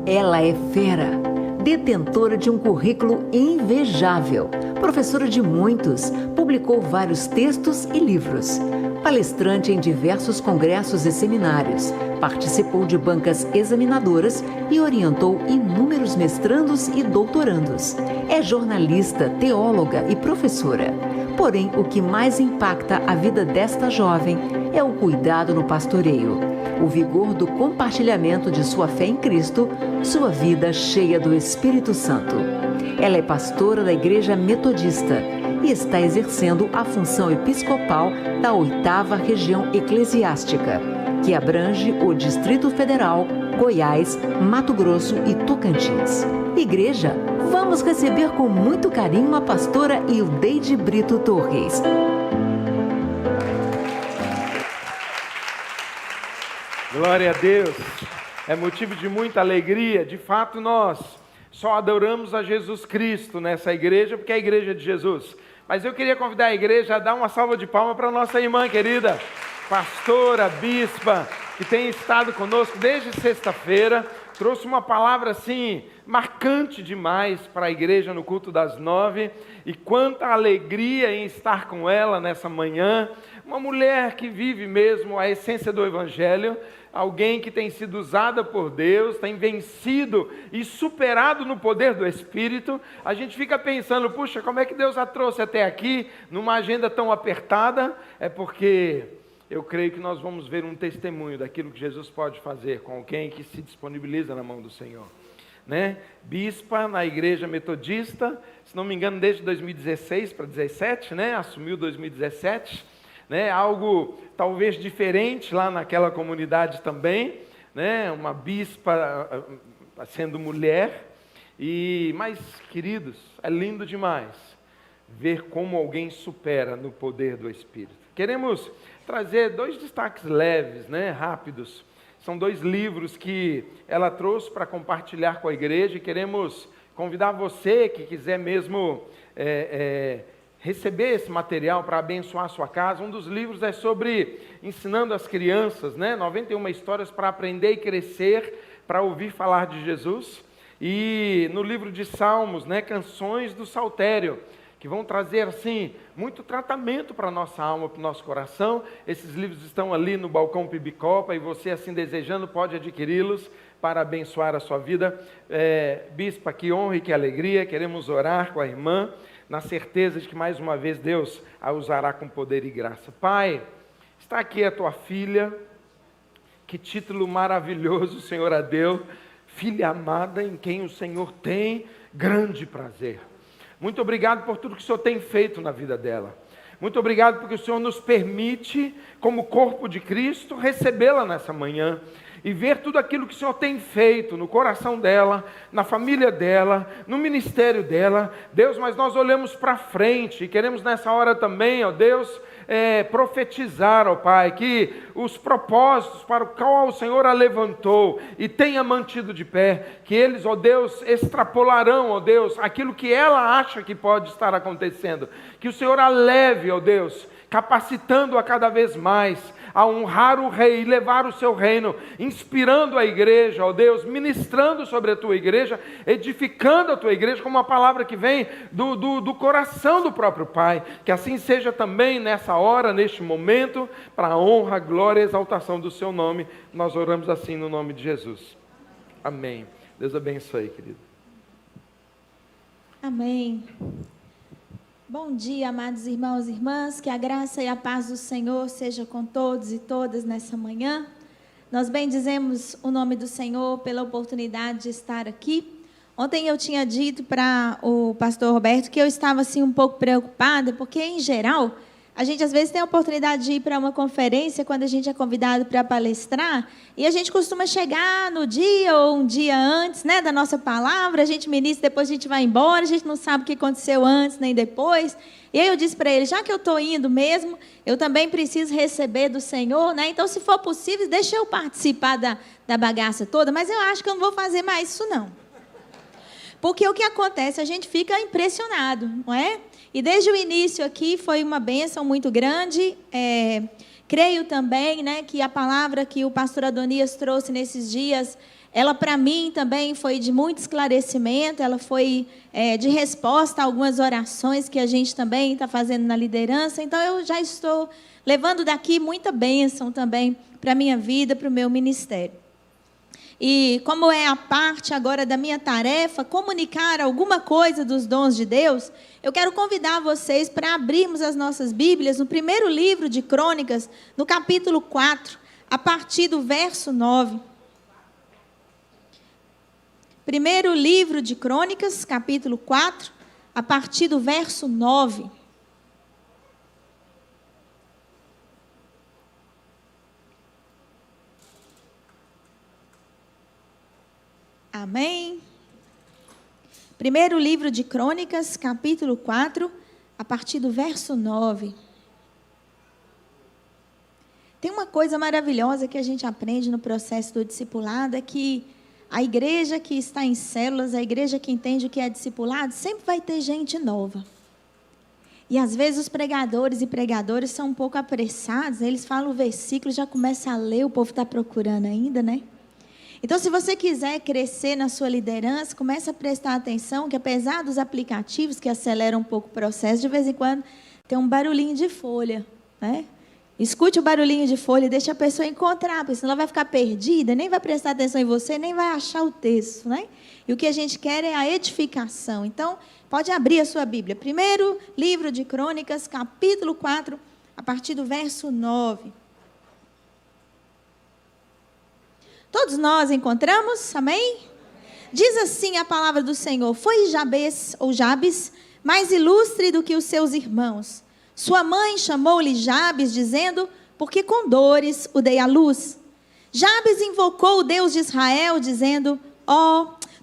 Ela é fera, detentora de um currículo invejável, professora de muitos, publicou vários textos e livros, palestrante em diversos congressos e seminários, participou de bancas examinadoras e orientou inúmeros mestrandos e doutorandos. É jornalista, teóloga e professora. Porém, o que mais impacta a vida desta jovem é o cuidado no pastoreio, o vigor do compartilhamento de sua fé em Cristo, sua vida cheia do Espírito Santo. Ela é pastora da Igreja Metodista e está exercendo a função episcopal da 8ª Região Eclesiástica, que abrange o Distrito Federal, Goiás, Mato Grosso e Tocantins. Igreja, vamos receber com muito carinho a pastora Ildeide Brito Torres. Glória a Deus, é motivo de muita alegria. De fato, nós só adoramos a Jesus Cristo nessa igreja, porque é a igreja de Jesus. Mas eu queria convidar a igreja a dar uma salva de palmas para a nossa irmã querida, pastora, bispa, que tem estado conosco desde sexta-feira, trouxe uma palavra assim, marcante demais para a igreja no culto das 9, e quanta alegria em estar com ela nessa manhã, uma mulher que vive mesmo a essência do Evangelho, alguém que tem sido usada por Deus, tem vencido e superado no poder do Espírito. A gente fica pensando, puxa, como é que Deus a trouxe até aqui, numa agenda tão apertada? É porque eu creio que nós vamos ver um testemunho daquilo que Jesus pode fazer com alguém que se disponibiliza na mão do Senhor. Né? Bispa na Igreja Metodista, se não me engano desde 2016 para 2017, né? Assumiu 2017, né? Algo talvez diferente lá naquela comunidade também, né? Uma bispa sendo mulher, mas queridos, é lindo demais ver como alguém supera no poder do Espírito. Queremos trazer 2 destaques leves, né? Rápidos. São 2 livros que ela trouxe para compartilhar com a igreja e queremos convidar você que quiser mesmo receber esse material para abençoar a sua casa. Um dos livros é sobre ensinando as crianças, né? 91 histórias para aprender e crescer, para ouvir falar de Jesus. E no livro de Salmos, né? Canções do Saltério, que vão trazer, assim, muito tratamento para a nossa alma, para o nosso coração. Esses livros estão ali no balcão Pibicopa, e você, assim desejando, pode adquiri-los para abençoar a sua vida. Bispa, que honra e que alegria, queremos orar com a irmã, na certeza de que mais uma vez Deus a usará com poder e graça. Pai, está aqui a tua filha, que título maravilhoso o Senhor a deu, filha amada em quem o Senhor tem grande prazer. Muito obrigado por tudo que o Senhor tem feito na vida dela. Muito obrigado porque o Senhor nos permite, como corpo de Cristo, recebê-la nessa manhã e ver tudo aquilo que o Senhor tem feito no coração dela, na família dela, no ministério dela. Deus, mas nós olhamos para frente e queremos nessa hora também, ó Deus, profetizar, ó Pai, que os propósitos para o qual o Senhor a levantou e tenha mantido de pé, que eles, ó Deus, extrapolarão, ó Deus, aquilo que ela acha que pode estar acontecendo, que o Senhor a leve, ó Deus, capacitando-a cada vez mais a honrar o Rei e levar o seu reino, inspirando a igreja, ó Deus, ministrando sobre a tua igreja, edificando a tua igreja com uma palavra que vem do coração do próprio Pai. Que assim seja também nessa hora, neste momento, para a honra, glória e exaltação do seu nome. Nós oramos assim no nome de Jesus. Amém. Deus abençoe, querido. Amém. Bom dia, amados irmãos e irmãs, que a graça e a paz do Senhor seja com todos e todas nessa manhã. Nós bendizemos o nome do Senhor pela oportunidade de estar aqui. Ontem eu tinha dito para o pastor Roberto que eu estava assim um pouco preocupada, porque em geral a gente às vezes tem a oportunidade de ir para uma conferência quando a gente é convidado para palestrar, e a gente costuma chegar no dia ou um dia antes, né, da nossa palavra, a gente ministra, depois a gente vai embora, a gente não sabe o que aconteceu antes nem depois. E aí eu disse para ele, já que eu estou indo mesmo, eu também preciso receber do Senhor, né? Então, se for possível, deixa eu participar da bagaça toda, mas eu acho que eu não vou fazer mais isso não. Porque o que acontece, a gente fica impressionado, não é? E desde o início aqui foi uma bênção muito grande. Creio também, né, que a palavra que o pastor Adonias trouxe nesses dias Ela, para mim, também foi de muito esclarecimento, ela foi de resposta a algumas orações que a gente também está fazendo na liderança. Então, eu já estou levando daqui muita bênção também para a minha vida, para o meu ministério. E como é a parte agora da minha tarefa, comunicar alguma coisa dos dons de Deus, eu quero convidar vocês para abrirmos as nossas Bíblias no primeiro livro de Crônicas, no capítulo 4, a partir do verso 9. Primeiro livro de Crônicas, capítulo 4, a partir do verso 9. Amém? Primeiro livro de Crônicas, capítulo 4, a partir do verso 9. Tem uma coisa maravilhosa que a gente aprende no processo do discipulado, é que a igreja que está em células, a igreja que entende o que é discipulado, sempre vai ter gente nova. E às vezes os pregadores e pregadoras são um pouco apressados, eles falam o versículo, já começa a ler, o povo está procurando ainda, né? Então, se você quiser crescer na sua liderança, comece a prestar atenção que, apesar dos aplicativos que aceleram um pouco o processo, de vez em quando tem um barulhinho de folha, né? Escute o barulhinho de folha e deixe a pessoa encontrar, porque senão ela vai ficar perdida, nem vai prestar atenção em você, nem vai achar o texto, né? E o que a gente quer é a edificação. Então, pode abrir a sua Bíblia. Primeiro livro de Crônicas, capítulo 4, a partir do verso 9. Todos nós encontramos? Amém? Diz assim a palavra do Senhor: foi Jabes, ou Jabes, mais ilustre do que os seus irmãos. Sua mãe chamou-lhe Jabes, dizendo, porque com dores o dei à luz. Jabes invocou o Deus de Israel, dizendo,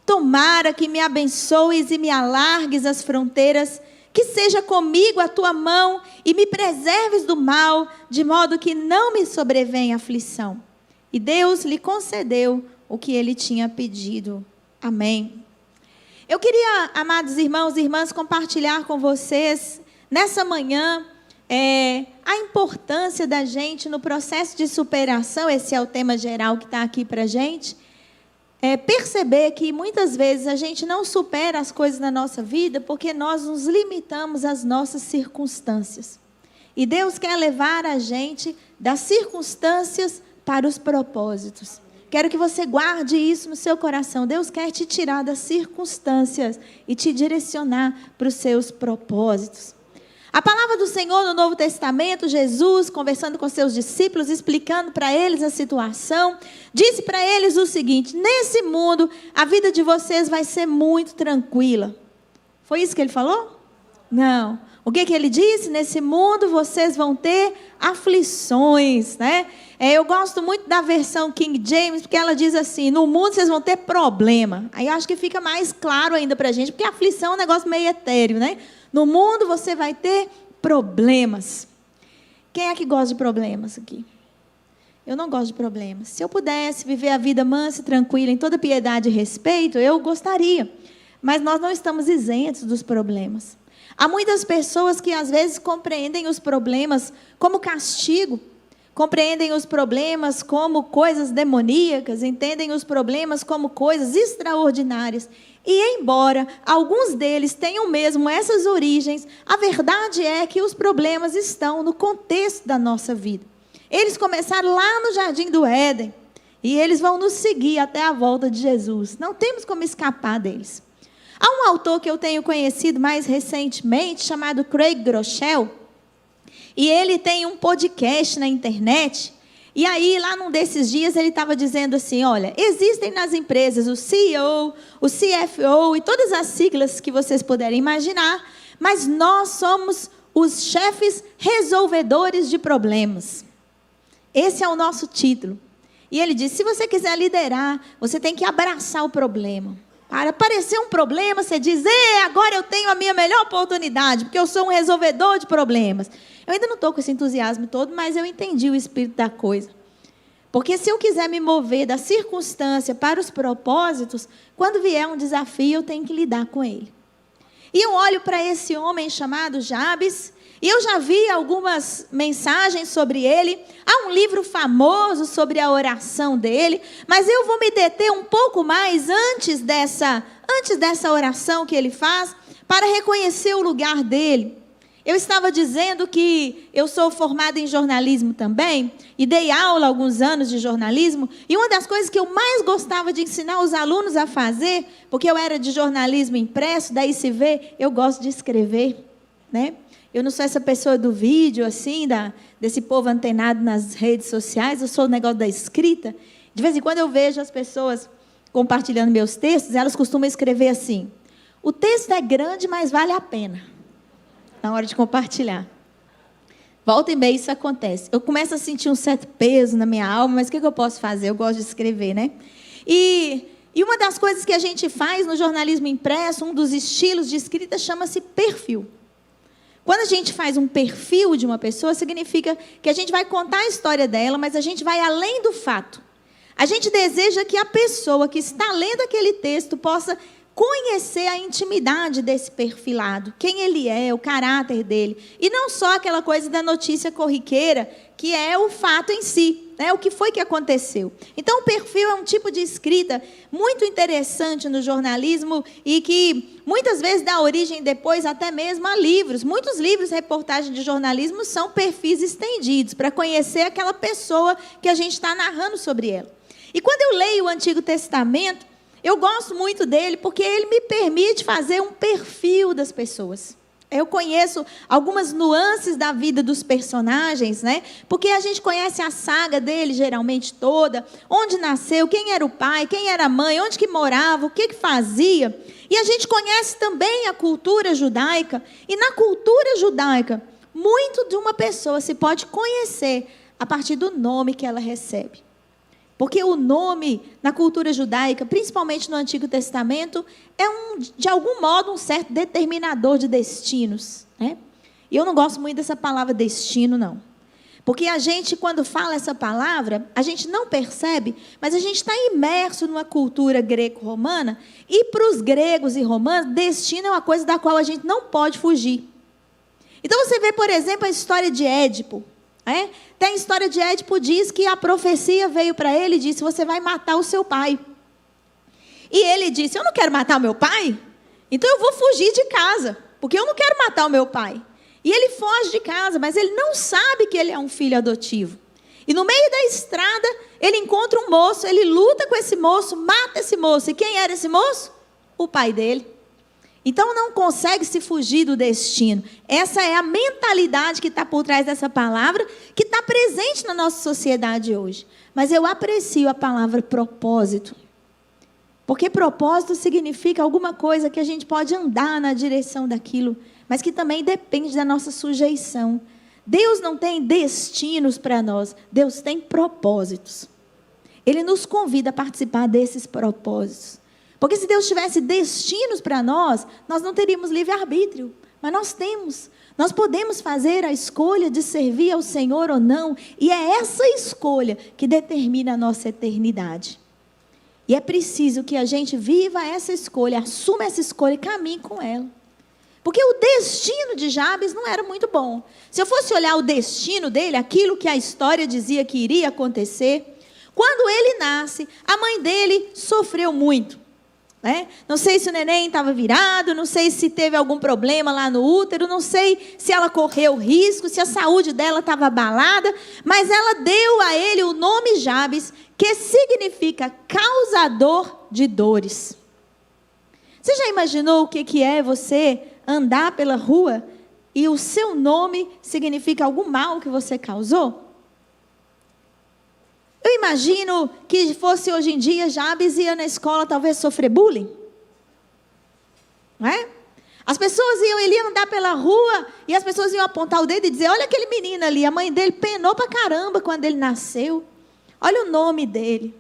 tomara que me abençoes e me alargues as fronteiras, que seja comigo a tua mão e me preserves do mal, de modo que não me sobrevenha aflição. E Deus lhe concedeu o que ele tinha pedido. Amém. Eu queria, amados irmãos e irmãs, compartilhar com vocês, nessa manhã, a importância da gente no processo de superação, esse é o tema geral que está aqui para a gente, perceber que muitas vezes a gente não supera as coisas na nossa vida porque nós nos limitamos às nossas circunstâncias. E Deus quer levar a gente das circunstâncias para os propósitos. Quero que você guarde isso no seu coração. Deus quer te tirar das circunstâncias e te direcionar para os seus propósitos. A palavra do Senhor no Novo Testamento, Jesus conversando com seus discípulos, explicando para eles a situação, disse para eles o seguinte: nesse mundo a vida de vocês vai ser muito tranquila. Foi isso que ele falou? Não. O que ele disse? Nesse mundo vocês vão ter aflições, né? Eu gosto muito da versão King James, porque ela diz assim, no mundo vocês vão ter problema. Aí eu acho que fica mais claro ainda para a gente, porque a aflição é um negócio meio etéreo, né? No mundo você vai ter problemas. Quem é que gosta de problemas aqui? Eu não gosto de problemas. Se eu pudesse viver a vida mansa e tranquila, em toda piedade e respeito, eu gostaria. Mas nós não estamos isentos dos problemas. Há muitas pessoas que às vezes compreendem os problemas como castigo, compreendem os problemas como coisas demoníacas, entendem os problemas como coisas extraordinárias. E embora alguns deles tenham mesmo essas origens, a verdade é que os problemas estão no contexto da nossa vida. Eles começaram lá no Jardim do Éden e eles vão nos seguir até a volta de Jesus. Não temos como escapar deles. Há um autor que eu tenho conhecido mais recentemente, chamado Craig Groeschel, e ele tem um podcast na internet, e aí lá num desses dias ele estava dizendo assim, olha, existem nas empresas o CEO, o CFO e todas as siglas que vocês puderem imaginar, mas nós somos os chefes resolvedores de problemas. Esse é o nosso título. E ele diz, se você quiser liderar, você tem que abraçar o problema. Para aparecer um problema, você diz, agora eu tenho a minha melhor oportunidade, porque eu sou um resolvedor de problemas. Eu ainda não estou com esse entusiasmo todo, mas eu entendi o espírito da coisa. Porque se eu quiser me mover da circunstância para os propósitos, quando vier um desafio, eu tenho que lidar com ele. E eu olho para esse homem chamado Jabes, e eu já vi algumas mensagens sobre ele. Há um livro famoso sobre a oração dele, mas eu vou me deter um pouco mais antes dessa oração que ele faz, para reconhecer o lugar dele. Eu estava dizendo que eu sou formada em jornalismo também, e dei aula há alguns anos de jornalismo, e uma das coisas que eu mais gostava de ensinar os alunos a fazer, porque eu era de jornalismo impresso, daí se vê, eu gosto de escrever, né? Eu não sou essa pessoa do vídeo, assim, desse povo antenado nas redes sociais, eu sou o negócio da escrita. De vez em quando eu vejo as pessoas compartilhando meus textos, elas costumam escrever assim: o texto é grande, mas vale a pena, na hora de compartilhar. Volta e meia isso acontece. Eu começo a sentir um certo peso na minha alma, mas o que eu posso fazer? Eu gosto de escrever, né? E uma das coisas que a gente faz no jornalismo impresso, um dos estilos de escrita, chama-se perfil. Quando a gente faz um perfil de uma pessoa, significa que a gente vai contar a história dela, mas a gente vai além do fato. A gente deseja que a pessoa que está lendo aquele texto possa conhecer a intimidade desse perfilado, quem ele é, o caráter dele, e não só aquela coisa da notícia corriqueira, que é o fato em si, né? O que foi que aconteceu. Então, o perfil é um tipo de escrita muito interessante no jornalismo e que muitas vezes dá origem depois até mesmo a livros. Muitos livros, reportagens de jornalismo, são perfis estendidos para conhecer aquela pessoa que a gente está narrando sobre ela. E quando eu leio o Antigo Testamento, eu gosto muito dele porque ele me permite fazer um perfil das pessoas. Eu conheço algumas nuances da vida dos personagens, né? Porque a gente conhece a saga dele geralmente toda, onde nasceu, quem era o pai, quem era a mãe, onde que morava, o que fazia. E a gente conhece também a cultura judaica. E na cultura judaica, muito de uma pessoa se pode conhecer a partir do nome que ela recebe. Porque o nome, na cultura judaica, principalmente no Antigo Testamento, é de algum modo um certo determinador de destinos, né? E eu não gosto muito dessa palavra destino, não. Porque a gente, quando fala essa palavra, a gente não percebe, mas a gente está imerso numa cultura greco-romana, e para os gregos e romanos, destino é uma coisa da qual a gente não pode fugir. Então você vê, por exemplo, a história de Édipo. Tem a história de Édipo, diz que a profecia veio para ele e disse: você vai matar o seu pai. E ele disse: eu não quero matar o meu pai, então eu vou fugir de casa, porque eu não quero matar o meu pai. E ele foge de casa, mas ele não sabe que ele é um filho adotivo. E no meio da estrada, ele encontra um moço, ele luta com esse moço, mata esse moço. E quem era esse moço? O pai dele. Então não consegue se fugir do destino. Essa é a mentalidade que está por trás dessa palavra, que está presente na nossa sociedade hoje. Mas eu aprecio a palavra propósito. Porque propósito significa alguma coisa que a gente pode andar na direção daquilo, mas que também depende da nossa sujeição. Deus não tem destinos para nós, Deus tem propósitos. Ele nos convida a participar desses propósitos. Porque se Deus tivesse destinos para nós, nós não teríamos livre-arbítrio. Mas nós temos. Nós podemos fazer a escolha de servir ao Senhor ou não. E é essa escolha que determina a nossa eternidade. E é preciso que a gente viva essa escolha, assuma essa escolha e caminhe com ela. Porque o destino de Jabes não era muito bom. Se eu fosse olhar o destino dele, aquilo que a história dizia que iria acontecer, quando ele nasce, a mãe dele sofreu muito. Não sei se o neném estava virado, não sei se teve algum problema lá no útero, não sei se ela correu risco, se a saúde dela estava abalada, mas ela deu a ele o nome Jabes, que significa causador de dores. Você já imaginou o que é você andar pela rua e o seu nome significa algum mal que você causou? Eu imagino que fosse hoje em dia, Jabes ia na escola talvez sofrer bullying. Não é? As pessoas ele ia andar pela rua e as pessoas iam apontar o dedo e dizer: olha aquele menino ali, a mãe dele penou pra caramba quando ele nasceu. Olha o nome dele.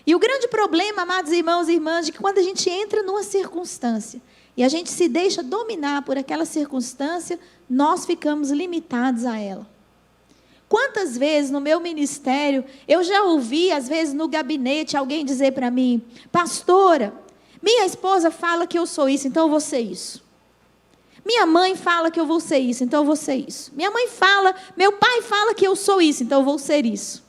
E o grande problema, amados irmãos e irmãs, é que quando a gente entra numa circunstância e a gente se deixa dominar por aquela circunstância, nós ficamos limitados a ela. Quantas vezes no meu ministério, eu já ouvi, às vezes no gabinete, alguém dizer para mim: pastora, Minha esposa fala que eu sou isso, então eu vou ser isso. Minha mãe fala que eu vou ser isso, então eu vou ser isso. Meu pai fala que eu sou isso, então eu vou ser isso.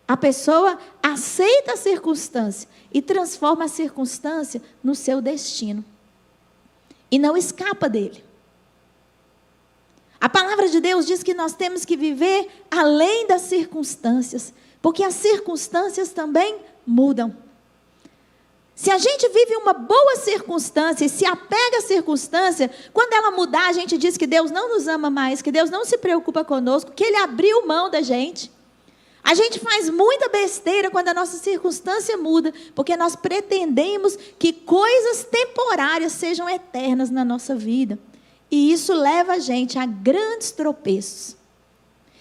A pessoa aceita a circunstância e transforma a circunstância no seu destino. E não escapa dele. A palavra de Deus diz que nós temos que viver além das circunstâncias, porque as circunstâncias também mudam. Se a gente vive uma boa circunstância e se apega à circunstância, quando ela mudar, a gente diz que Deus não nos ama mais, que Deus não se preocupa conosco, que Ele abriu mão da gente. A gente faz muita besteira quando a nossa circunstância muda, porque nós pretendemos que coisas temporárias sejam eternas na nossa vida. E isso leva a gente a grandes tropeços.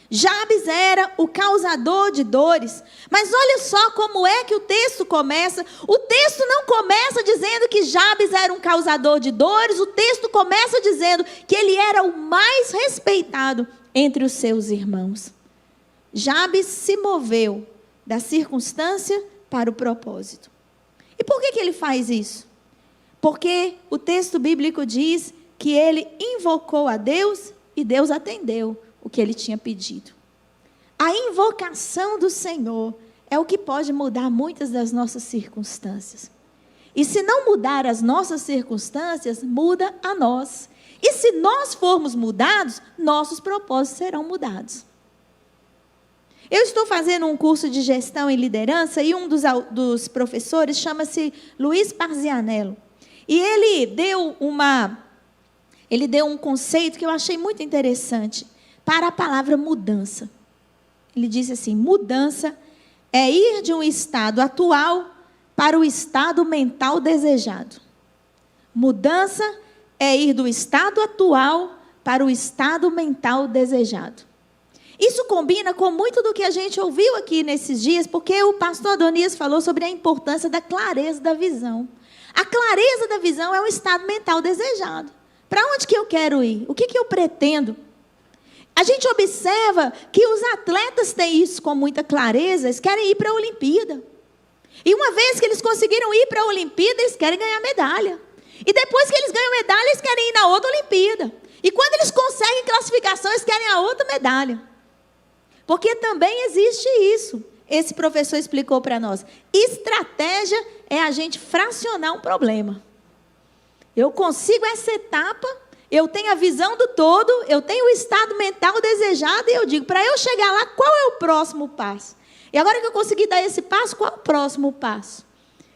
Jabes era o causador de dores, mas olha só como é que o texto começa. O texto não começa dizendo que Jabes era um causador de dores, o texto começa dizendo que ele era o mais respeitado entre os seus irmãos. Jabes se moveu da circunstância para o propósito. E por que ele faz isso? Porque o texto bíblico diz que ele invocou a Deus e Deus atendeu o que ele tinha pedido. A invocação do Senhor é o que pode mudar muitas das nossas circunstâncias. E se não mudar as nossas circunstâncias, muda a nós. E se nós formos mudados, nossos propósitos serão mudados. Eu estou fazendo um curso de gestão e liderança e um dos professores chama-se Luiz Parzianello. E ele deu um conceito que eu achei muito interessante para a palavra mudança. Ele disse assim: mudança é ir de um estado atual para o estado mental desejado. Mudança é ir do estado atual para o estado mental desejado. Isso combina com muito do que a gente ouviu aqui nesses dias, porque o pastor Adonias falou sobre a importância da clareza da visão. A clareza da visão é um estado mental desejado. Para onde que eu quero ir? O que eu pretendo? A gente observa que os atletas têm isso com muita clareza, eles querem ir para a Olimpíada. E uma vez que eles conseguiram ir para a Olimpíada, eles querem ganhar medalha. E depois que eles ganham medalha, eles querem ir na outra Olimpíada. E quando eles conseguem classificação, eles querem a outra medalha. Porque também existe isso. Esse professor explicou para nós. Estratégia é a gente fracionar um problema. Eu consigo essa etapa, eu tenho a visão do todo, eu tenho o estado mental desejado, e eu digo, para eu chegar lá, qual é o próximo passo? E agora que eu consegui dar esse passo, qual é o próximo passo?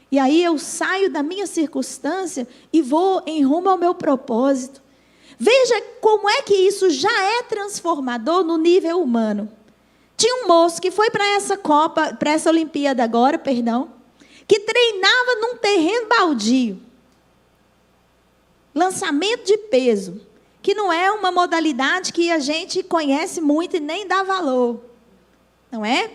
E aí eu saio da minha circunstância e vou em rumo ao meu propósito. Veja como é que isso já é transformador no nível humano. Tinha um moço que foi para essa Olimpíada agora, que treinava num terreno baldio. Lançamento de peso, que não é uma modalidade que a gente conhece muito e nem dá valor. Não é?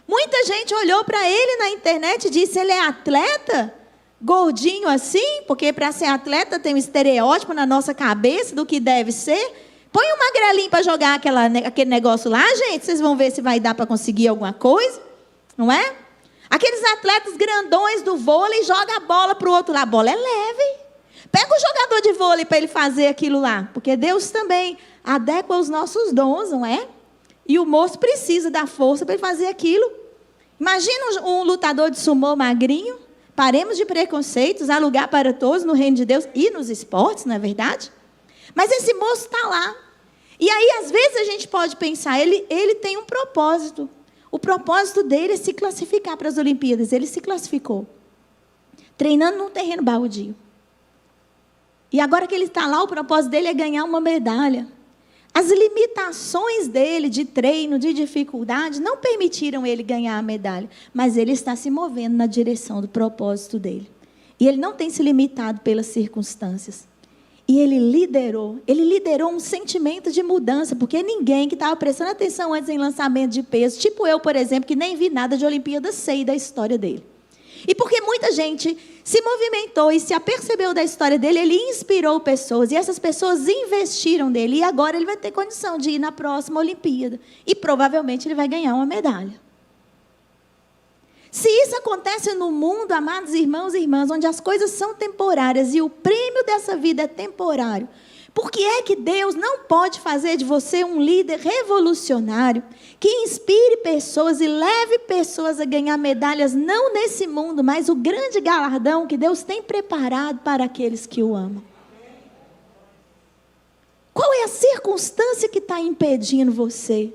Muita gente olhou para ele na internet e disse, ele é atleta? Gordinho assim? Porque para ser atleta tem um estereótipo na nossa cabeça do que deve ser. Põe um magrelinho para jogar aquele negócio lá, gente. Vocês vão ver se vai dar para conseguir alguma coisa. Não é? Aqueles atletas grandões do vôlei jogam a bola para o outro lado. A bola é leve. Pega o jogador de vôlei para ele fazer aquilo lá. Porque Deus também adequa os nossos dons, não é? E o moço precisa da força para ele fazer aquilo. Imagina um lutador de sumô magrinho. Paremos de preconceitos, há lugar para todos no reino de Deus e nos esportes, não é verdade? Mas esse moço está lá. E aí, às vezes, a gente pode pensar, ele tem um propósito. O propósito dele é se classificar para as Olimpíadas. Ele se classificou. Treinando num terreno baldio. E agora que ele está lá, o propósito dele é ganhar uma medalha. As limitações dele de treino, de dificuldade, não permitiram ele ganhar a medalha. Mas ele está se movendo na direção do propósito dele. E ele não tem se limitado pelas circunstâncias. E ele liderou um sentimento de mudança, porque ninguém que estava prestando atenção antes em lançamento de peso, tipo eu, por exemplo, que nem vi nada de Olimpíada, sei da história dele. E porque muita gente se movimentou e se apercebeu da história dele, ele inspirou pessoas, e essas pessoas investiram nele, e agora ele vai ter condição de ir na próxima Olimpíada, e provavelmente ele vai ganhar uma medalha. Se isso acontece no mundo, amados irmãos e irmãs, onde as coisas são temporárias e o prêmio dessa vida é temporário, por que é que Deus não pode fazer de você um líder revolucionário, que inspire pessoas e leve pessoas a ganhar medalhas, não nesse mundo, mas o grande galardão que Deus tem preparado para aqueles que o amam? Qual é a circunstância que está impedindo você?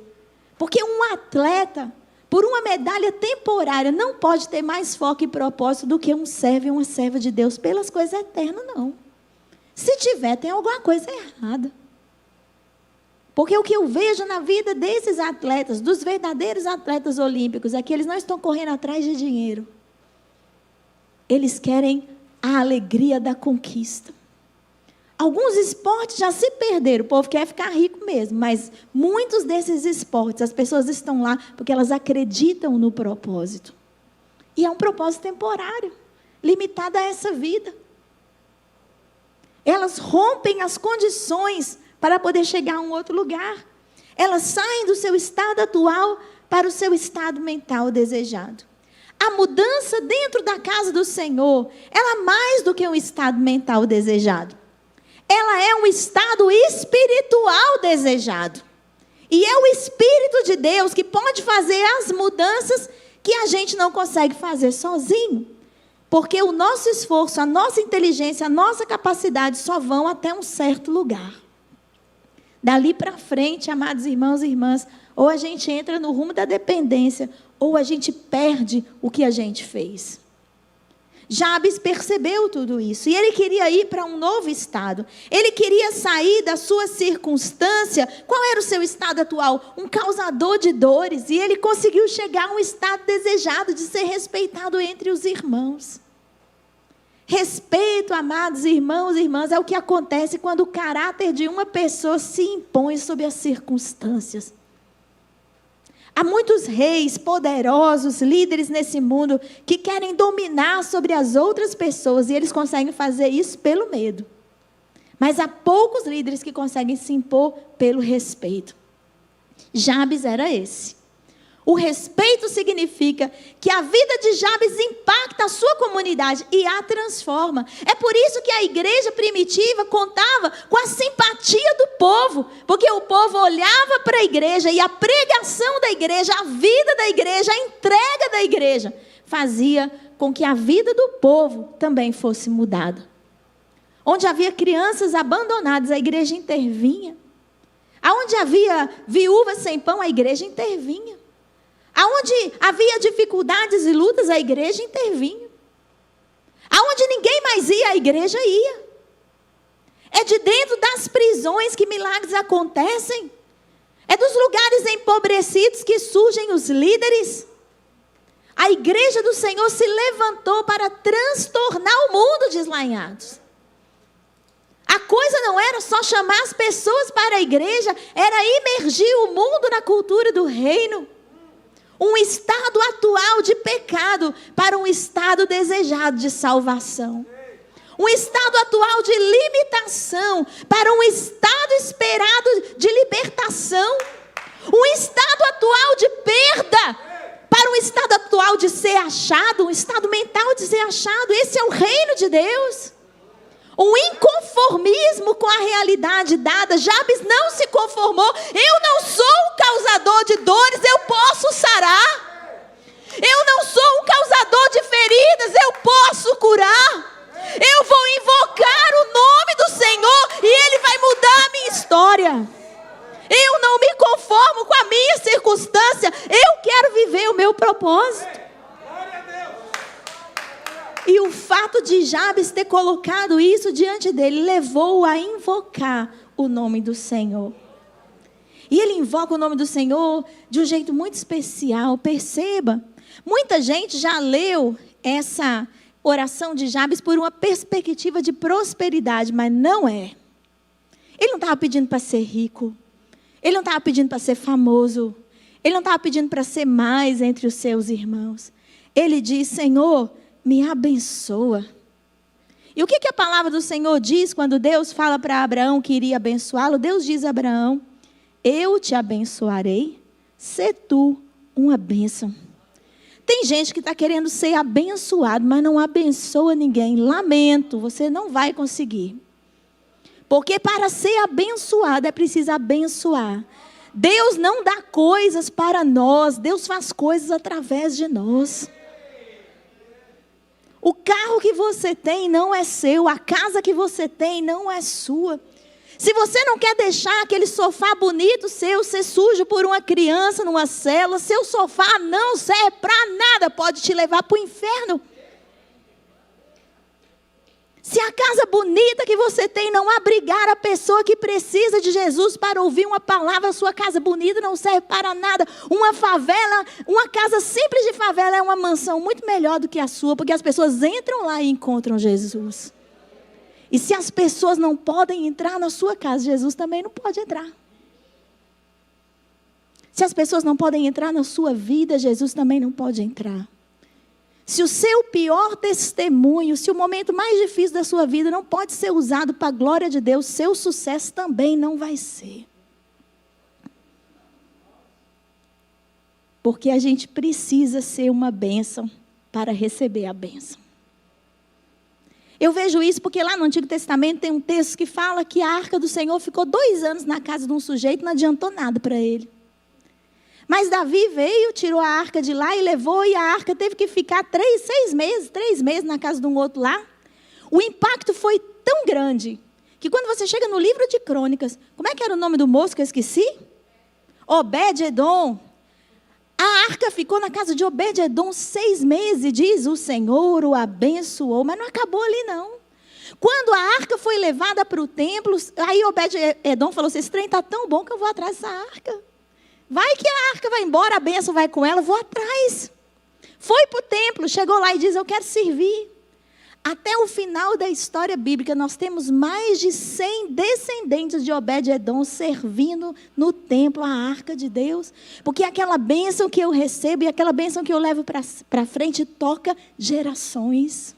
Porque um atleta, por uma medalha temporária, não pode ter mais foco e propósito do que um servo e uma serva de Deus pelas coisas eternas, não. Se tiver, tem alguma coisa errada. Porque o que eu vejo na vida desses atletas, dos verdadeiros atletas olímpicos, é que eles não estão correndo atrás de dinheiro. Eles querem a alegria da conquista. Alguns esportes já se perderam, o povo quer ficar rico mesmo, mas muitos desses esportes, as pessoas estão lá porque elas acreditam no propósito. E é um propósito temporário, limitado a essa vida. Elas rompem as condições para poder chegar a um outro lugar. Elas saem do seu estado atual para o seu estado mental desejado. A mudança dentro da casa do Senhor, ela é mais do que um estado mental desejado. Ela é um estado espiritual desejado. E é o Espírito de Deus que pode fazer as mudanças que a gente não consegue fazer sozinho. Porque o nosso esforço, a nossa inteligência, a nossa capacidade só vão até um certo lugar. Dali para frente, amados irmãos e irmãs, ou a gente entra no rumo da dependência, ou a gente perde o que a gente fez. Jabes percebeu tudo isso, e ele queria ir para um novo estado. Ele queria sair da sua circunstância. Qual era o seu estado atual? Um causador de dores, e ele conseguiu chegar a um estado desejado de ser respeitado entre os irmãos. Respeito, amados irmãos e irmãs, é o que acontece quando o caráter de uma pessoa se impõe sobre as circunstâncias. Há muitos reis poderosos, líderes nesse mundo, que querem dominar sobre as outras pessoas, e eles conseguem fazer isso pelo medo. Mas há poucos líderes que conseguem se impor pelo respeito. Jabes era esse. O respeito significa que a vida de Jabes impacta a sua comunidade e a transforma. É por isso que a igreja primitiva contava com a simpatia do povo, porque o povo olhava para a igreja e a pregação da igreja, a vida da igreja, a entrega da igreja, fazia com que a vida do povo também fosse mudada. Onde havia crianças abandonadas, a igreja intervinha. Aonde havia viúvas sem pão, a igreja intervinha. Aonde havia dificuldades e lutas, a igreja intervinha. Aonde ninguém mais ia, a igreja ia. É de dentro das prisões que milagres acontecem. É dos lugares empobrecidos que surgem os líderes. A igreja do Senhor se levantou para transtornar o mundo, diz lá em Atos. A coisa não era só chamar as pessoas para a igreja, era imergir o mundo na cultura do reino. Um estado atual de pecado para um estado desejado de salvação. Um estado atual de limitação para um estado esperado de libertação. Um estado atual de perda para um estado atual de ser achado, um estado mental de ser achado. Esse é o reino de Deus. Um inconformismo com a realidade dada. Jabes não se conformou. Eu não sou o causador de dores, eu posso sarar. Eu não sou o causador de feridas, eu posso curar. Eu vou invocar o nome do Senhor e Ele vai mudar a minha história. Eu não me conformo com a minha circunstância, eu quero viver o meu propósito. E o fato de Jabes ter colocado isso diante dele levou-o a invocar o nome do Senhor. E ele invoca o nome do Senhor de um jeito muito especial. Perceba, muita gente já leu essa oração de Jabes por uma perspectiva de prosperidade, mas não é. Ele não estava pedindo para ser rico. Ele não estava pedindo para ser famoso. Ele não estava pedindo para ser mais entre os seus irmãos. Ele diz: Senhor, me abençoa. E o que a palavra do Senhor diz quando Deus fala para Abraão que iria abençoá-lo? Deus diz a Abraão: eu te abençoarei, sê tu uma bênção. Tem gente que está querendo ser abençoado, mas não abençoa ninguém. Lamento, você não vai conseguir. Porque para ser abençoado é preciso abençoar. Deus não dá coisas para nós, Deus faz coisas através de nós. O carro que você tem não é seu, a casa que você tem não é sua. Se você não quer deixar aquele sofá bonito seu ser sujo por uma criança numa cela, seu sofá não serve para nada, pode te levar para o inferno. Se a casa bonita que você tem não abrigar a pessoa que precisa de Jesus para ouvir uma palavra, a sua casa bonita não serve para nada. Uma favela, uma casa simples de favela é uma mansão muito melhor do que a sua, porque as pessoas entram lá e encontram Jesus. E se as pessoas não podem entrar na sua casa, Jesus também não pode entrar. Se as pessoas não podem entrar na sua vida, Jesus também não pode entrar. Se o seu pior testemunho, se o momento mais difícil da sua vida não pode ser usado para a glória de Deus, seu sucesso também não vai ser. Porque a gente precisa ser uma bênção para receber a bênção. Eu vejo isso porque lá no Antigo Testamento tem um texto que fala que a arca do Senhor ficou 2 anos na casa de um sujeito, não adiantou nada para ele. Mas Davi veio, tirou a arca de lá e levou, e a arca teve que ficar 3 meses na casa de um outro lá. O impacto foi tão grande, que quando você chega no livro de Crônicas, como é que era o nome do moço que eu esqueci? Obed-edom. A arca ficou na casa de Obed-edom 6 meses, diz o Senhor o abençoou, mas não acabou ali não. Quando a arca foi levada para o templo, aí Obed-edom falou assim, esse trem está tão bom que eu vou atrás dessa arca. Vai que a arca vai embora, a bênção vai com ela, vou atrás. Foi para o templo, chegou lá e diz, eu quero servir. Até o final da história bíblica, nós temos mais de 100 descendentes de Obed-edom servindo no templo a arca de Deus. Porque aquela bênção que eu recebo e aquela bênção que eu levo para frente toca gerações.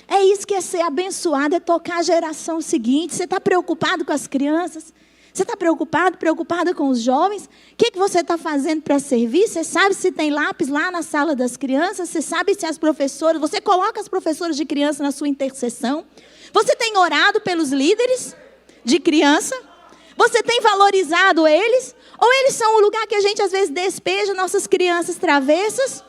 É isso que é ser abençoado, é tocar a geração seguinte. Você está preocupado com as crianças? Você está preocupada com os jovens? O que você está fazendo para servir? Você sabe se tem lápis lá na sala das crianças? Você sabe se as professoras... Você coloca as professoras de criança na sua intercessão? Você tem orado pelos líderes de criança? Você tem valorizado eles? Ou eles são o lugar que a gente às vezes despeja nossas crianças travessas?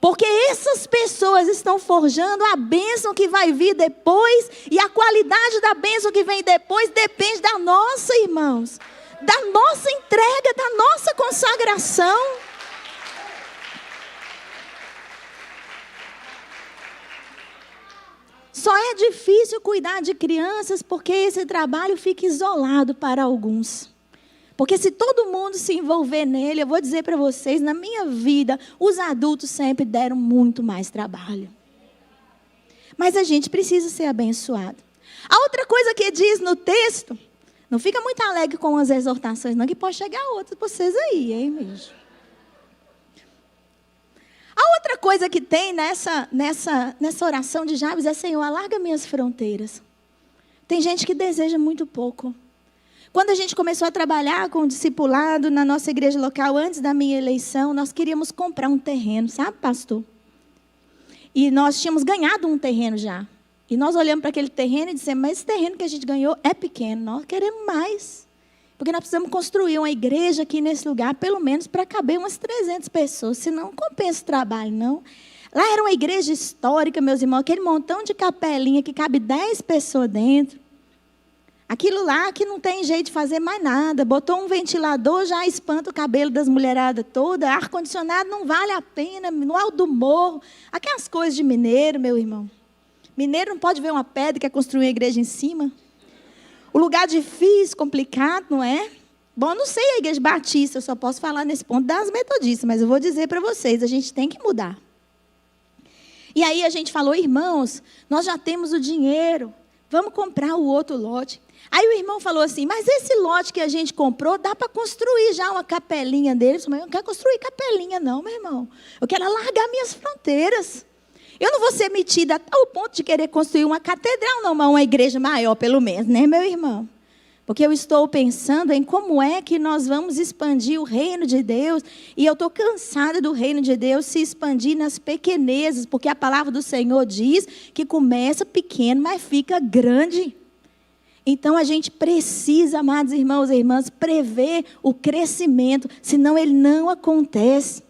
Porque essas pessoas estão forjando a bênção que vai vir depois. E a qualidade da bênção que vem depois depende da nossa, irmãos. Da nossa entrega, da nossa consagração. Só é difícil cuidar de crianças porque esse trabalho fica isolado para alguns. Porque se todo mundo se envolver nele, eu vou dizer para vocês, na minha vida, os adultos sempre deram muito mais trabalho. Mas a gente precisa ser abençoado. A outra coisa que diz no texto, não fica muito alegre com as exortações, não, que pode chegar outras para vocês aí, hein, mesmo. A outra coisa que tem nessa oração de Jabes é, Senhor, alarga minhas fronteiras. Tem gente que deseja muito pouco. Quando a gente começou a trabalhar com o discipulado na nossa igreja local, antes da minha eleição, nós queríamos comprar um terreno, sabe, pastor? E nós tínhamos ganhado um terreno já. E nós olhamos para aquele terreno e dissemos, mas esse terreno que a gente ganhou é pequeno, nós queremos mais. Porque nós precisamos construir uma igreja aqui nesse lugar, pelo menos para caber umas 300 pessoas, senão não compensa o trabalho, não. Lá era uma igreja histórica, meus irmãos, aquele montão de capelinha que cabe 10 pessoas dentro. Aquilo lá que não tem jeito de fazer mais nada. Botou um ventilador, já espanta o cabelo das mulheradas toda. Ar-condicionado não vale a pena, no alto do morro. Aquelas coisas de mineiro, meu irmão. Mineiro não pode ver uma pedra que quer construir uma igreja em cima. O lugar difícil, complicado, não é? Bom, não sei a igreja batista, eu só posso falar nesse ponto das metodistas, mas eu vou dizer para vocês, a gente tem que mudar. E aí a gente falou, irmãos, nós já temos o dinheiro, vamos comprar o outro lote. Aí o irmão falou assim, mas esse lote que a gente comprou, dá para construir já uma capelinha deles. Mas eu não quero construir capelinha não, meu irmão. Eu quero alargar minhas fronteiras. Eu não vou ser metida ao ponto de querer construir uma catedral, não, mas uma igreja maior, pelo menos, né, meu irmão? Porque eu estou pensando em como é que nós vamos expandir o reino de Deus. E eu estou cansada do reino de Deus se expandir nas pequenezas. Porque a palavra do Senhor diz que começa pequeno, mas fica grande. Então a gente precisa, amados irmãos e irmãs, prever o crescimento. Senão ele não acontece.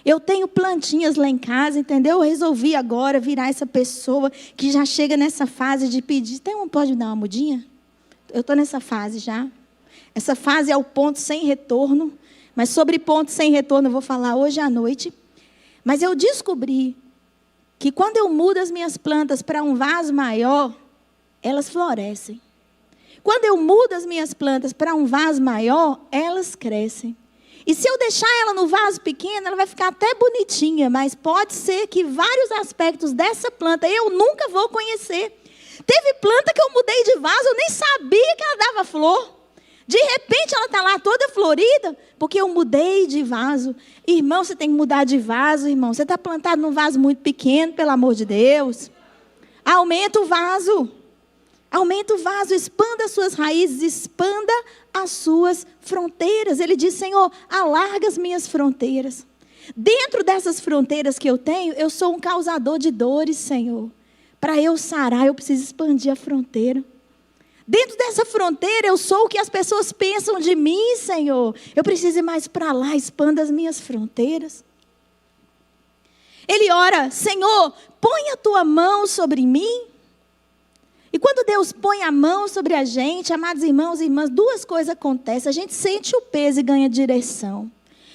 Eu tenho plantinhas lá em casa, entendeu? Eu resolvi agora virar essa pessoa que já chega nessa fase de pedir. Pode me dar uma mudinha? Eu estou nessa fase já. Essa fase é o ponto sem retorno. Mas sobre ponto sem retorno eu vou falar hoje à noite. Mas eu descobri que quando eu mudo as minhas plantas para um vaso maior, elas florescem. Quando eu mudo as minhas plantas para um vaso maior, elas crescem. E se eu deixar ela no vaso pequeno, ela vai ficar até bonitinha. Mas pode ser que vários aspectos dessa planta eu nunca vou conhecer. Teve planta que eu mudei de vaso, eu nem sabia que ela dava flor. De repente ela está lá toda florida, porque eu mudei de vaso. Irmão, você tem que mudar de vaso, irmão. Você está plantado num vaso muito pequeno, pelo amor de Deus. Aumenta o vaso. Aumenta o vaso, expanda as suas raízes, expanda as suas fronteiras. Ele diz, Senhor, alarga as minhas fronteiras. Dentro dessas fronteiras que eu tenho, eu sou um causador de dores, Senhor. Para eu sarar, eu preciso expandir a fronteira. Dentro dessa fronteira, eu sou o que as pessoas pensam de mim, Senhor. Eu preciso ir mais para lá, expanda as minhas fronteiras. Ele ora, Senhor, põe a tua mão sobre mim. E quando Deus põe a mão sobre a gente, amados irmãos e irmãs, duas coisas acontecem. A gente sente o peso e ganha direção.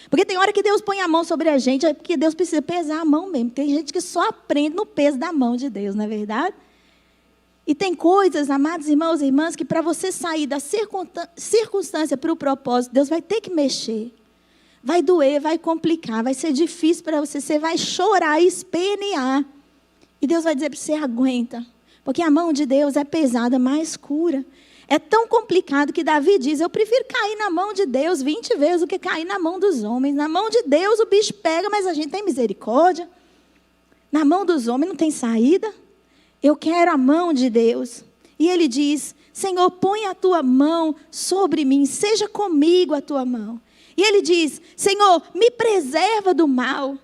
Porque tem hora que Deus põe a mão sobre a gente, é porque Deus precisa pesar a mão mesmo. Tem gente que só aprende no peso da mão de Deus, não é verdade? E tem coisas, amados irmãos e irmãs, que para você sair da circunstância para o propósito, Deus vai ter que mexer. Vai doer, vai complicar, vai ser difícil para você. Você vai chorar, espernear. E Deus vai dizer para você, aguenta. Porque a mão de Deus é pesada, mas cura. É tão complicado que Davi diz, eu prefiro cair na mão de Deus 20 vezes do que cair na mão dos homens. Na mão de Deus o bicho pega, mas a gente tem misericórdia. Na mão dos homens não tem saída. Eu quero a mão de Deus. E ele diz, Senhor, põe a tua mão sobre mim, seja comigo a tua mão. E ele diz, Senhor, me preserva do mal.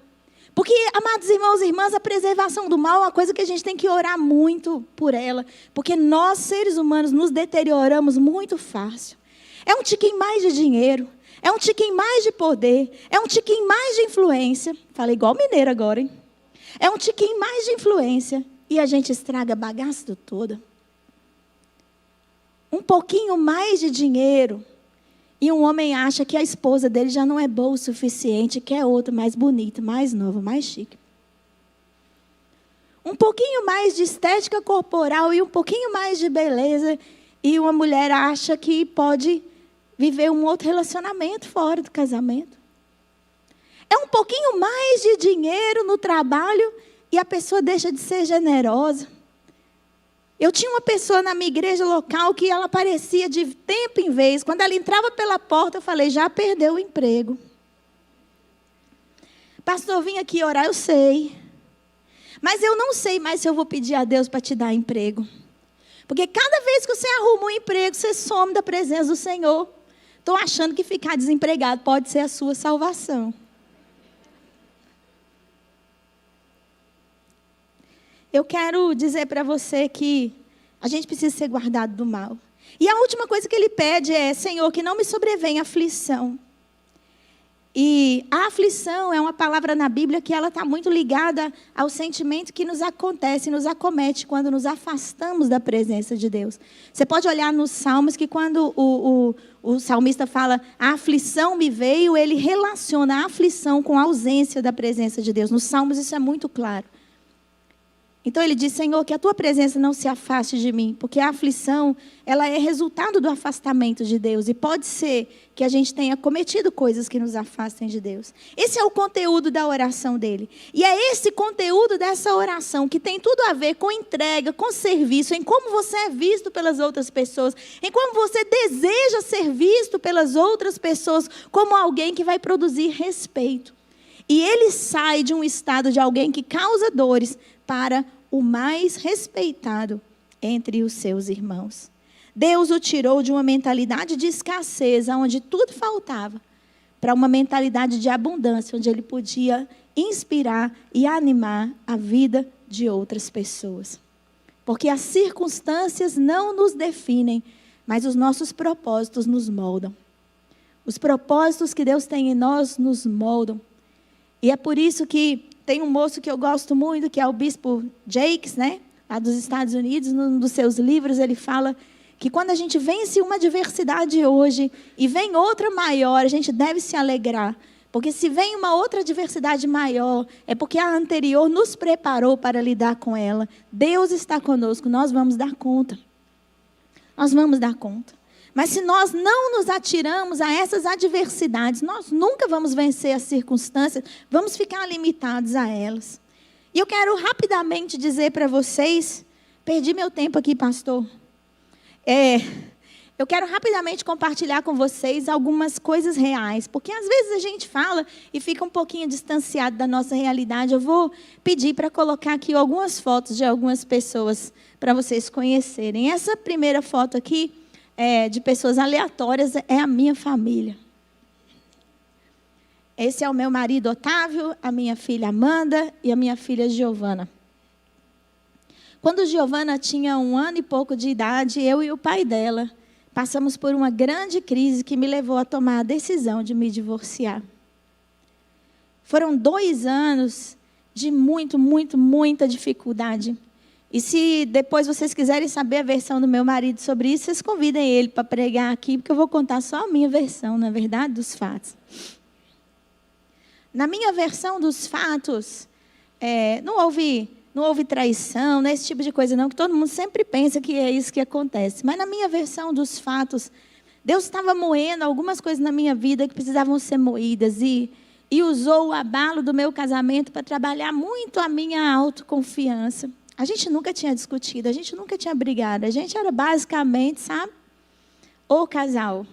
Porque, amados irmãos e irmãs, a preservação do mal é uma coisa que a gente tem que orar muito por ela. Porque nós, seres humanos, nos deterioramos muito fácil. É um tiquinho mais de dinheiro. É um tiquinho mais de poder. É um tiquinho mais de influência. Falei igual mineiro agora, hein? É um tiquinho mais de influência. E a gente estraga a bagaça toda. Um pouquinho mais de dinheiro. E um homem acha que a esposa dele já não é boa o suficiente, quer outra mais bonita, mais nova, mais chique. Um pouquinho mais de estética corporal e um pouquinho mais de beleza. E uma mulher acha que pode viver um outro relacionamento fora do casamento. É um pouquinho mais de dinheiro no trabalho e a pessoa deixa de ser generosa. Eu tinha uma pessoa na minha igreja local que ela aparecia de tempo em vez. Quando ela entrava pela porta, eu falei, já perdeu o emprego. Pastor, vim aqui orar, eu sei. Mas eu não sei mais se eu vou pedir a Deus para te dar emprego. Porque cada vez que você arruma um emprego, você some da presença do Senhor. Estou achando que ficar desempregado pode ser a sua salvação. Eu quero dizer para você que a gente precisa ser guardado do mal. E a última coisa que ele pede é, Senhor, que não me sobrevenha aflição. E a aflição é uma palavra na Bíblia que ela está muito ligada ao sentimento que nos acontece, nos acomete quando nos afastamos da presença de Deus. Você pode olhar nos Salmos que quando o salmista fala, a aflição me veio, ele relaciona a aflição com a ausência da presença de Deus. Nos Salmos isso é muito claro. Então ele diz, Senhor, que a tua presença não se afaste de mim, porque a aflição, ela é resultado do afastamento de Deus. E pode ser que a gente tenha cometido coisas que nos afastem de Deus. Esse é o conteúdo da oração dele. E é esse conteúdo dessa oração que tem tudo a ver com entrega, com serviço, em como você é visto pelas outras pessoas, em como você deseja ser visto pelas outras pessoas, como alguém que vai produzir respeito. E ele sai de um estado de alguém que causa dores para o mais respeitado entre os seus irmãos. Deus o tirou de uma mentalidade de escassez, onde tudo faltava, para uma mentalidade de abundância, onde ele podia inspirar e animar a vida de outras pessoas. Porque as circunstâncias não nos definem, mas os nossos propósitos nos moldam. Os propósitos que Deus tem em nós nos moldam. E é por isso que tem um moço que eu gosto muito, que é o bispo Jakes, né? Lá dos Estados Unidos, num dos seus livros, ele fala que quando a gente vence uma adversidade hoje e vem outra maior, a gente deve se alegrar. Porque se vem uma outra adversidade maior, é porque a anterior nos preparou para lidar com ela. Deus está conosco, nós vamos dar conta. Nós vamos dar conta. Mas se nós não nos atiramos a essas adversidades, nós nunca vamos vencer as circunstâncias, vamos ficar limitados a elas. E eu quero rapidamente dizer para vocês, perdi meu tempo aqui, pastor. Eu quero rapidamente compartilhar com vocês algumas coisas reais, porque às vezes a gente fala e fica um pouquinho distanciado da nossa realidade. Eu vou pedir para colocar aqui algumas fotos de algumas pessoas para vocês conhecerem. Essa primeira foto aqui, de pessoas aleatórias, é a minha família. Esse é o meu marido Otávio, a minha filha Amanda e a minha filha Giovana. Quando Giovana tinha 1 ano e pouco de idade, eu e o pai dela passamos por uma grande crise que me levou a tomar a decisão de me divorciar. Foram 2 anos de muita dificuldade. E se depois vocês quiserem saber a versão do meu marido sobre isso, vocês convidem ele para pregar aqui, porque eu vou contar só a minha versão, na verdade, dos fatos. Na minha versão dos fatos, não houve traição, esse tipo de coisa não, que todo mundo sempre pensa que é isso que acontece. Mas na minha versão dos fatos, Deus estava moendo algumas coisas na minha vida que precisavam ser moídas e usou o abalo do meu casamento para trabalhar muito a minha autoconfiança. A gente nunca tinha discutido, a gente nunca tinha brigado, a gente era basicamente, sabe, o casal.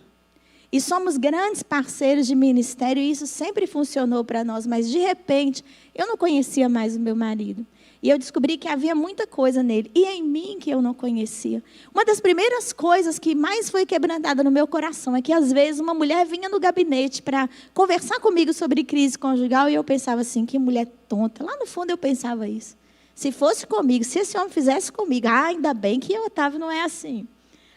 E somos grandes parceiros de ministério e isso sempre funcionou para nós, mas de repente eu não conhecia mais o meu marido. E eu descobri que havia muita coisa nele e em mim que eu não conhecia. Uma das primeiras coisas que mais foi quebrantada no meu coração é que às vezes uma mulher vinha no gabinete para conversar comigo sobre crise conjugal e eu pensava assim, que mulher tonta. Lá no fundo eu pensava isso. Se fosse comigo, se esse homem fizesse comigo, ainda bem que o Otávio não é assim.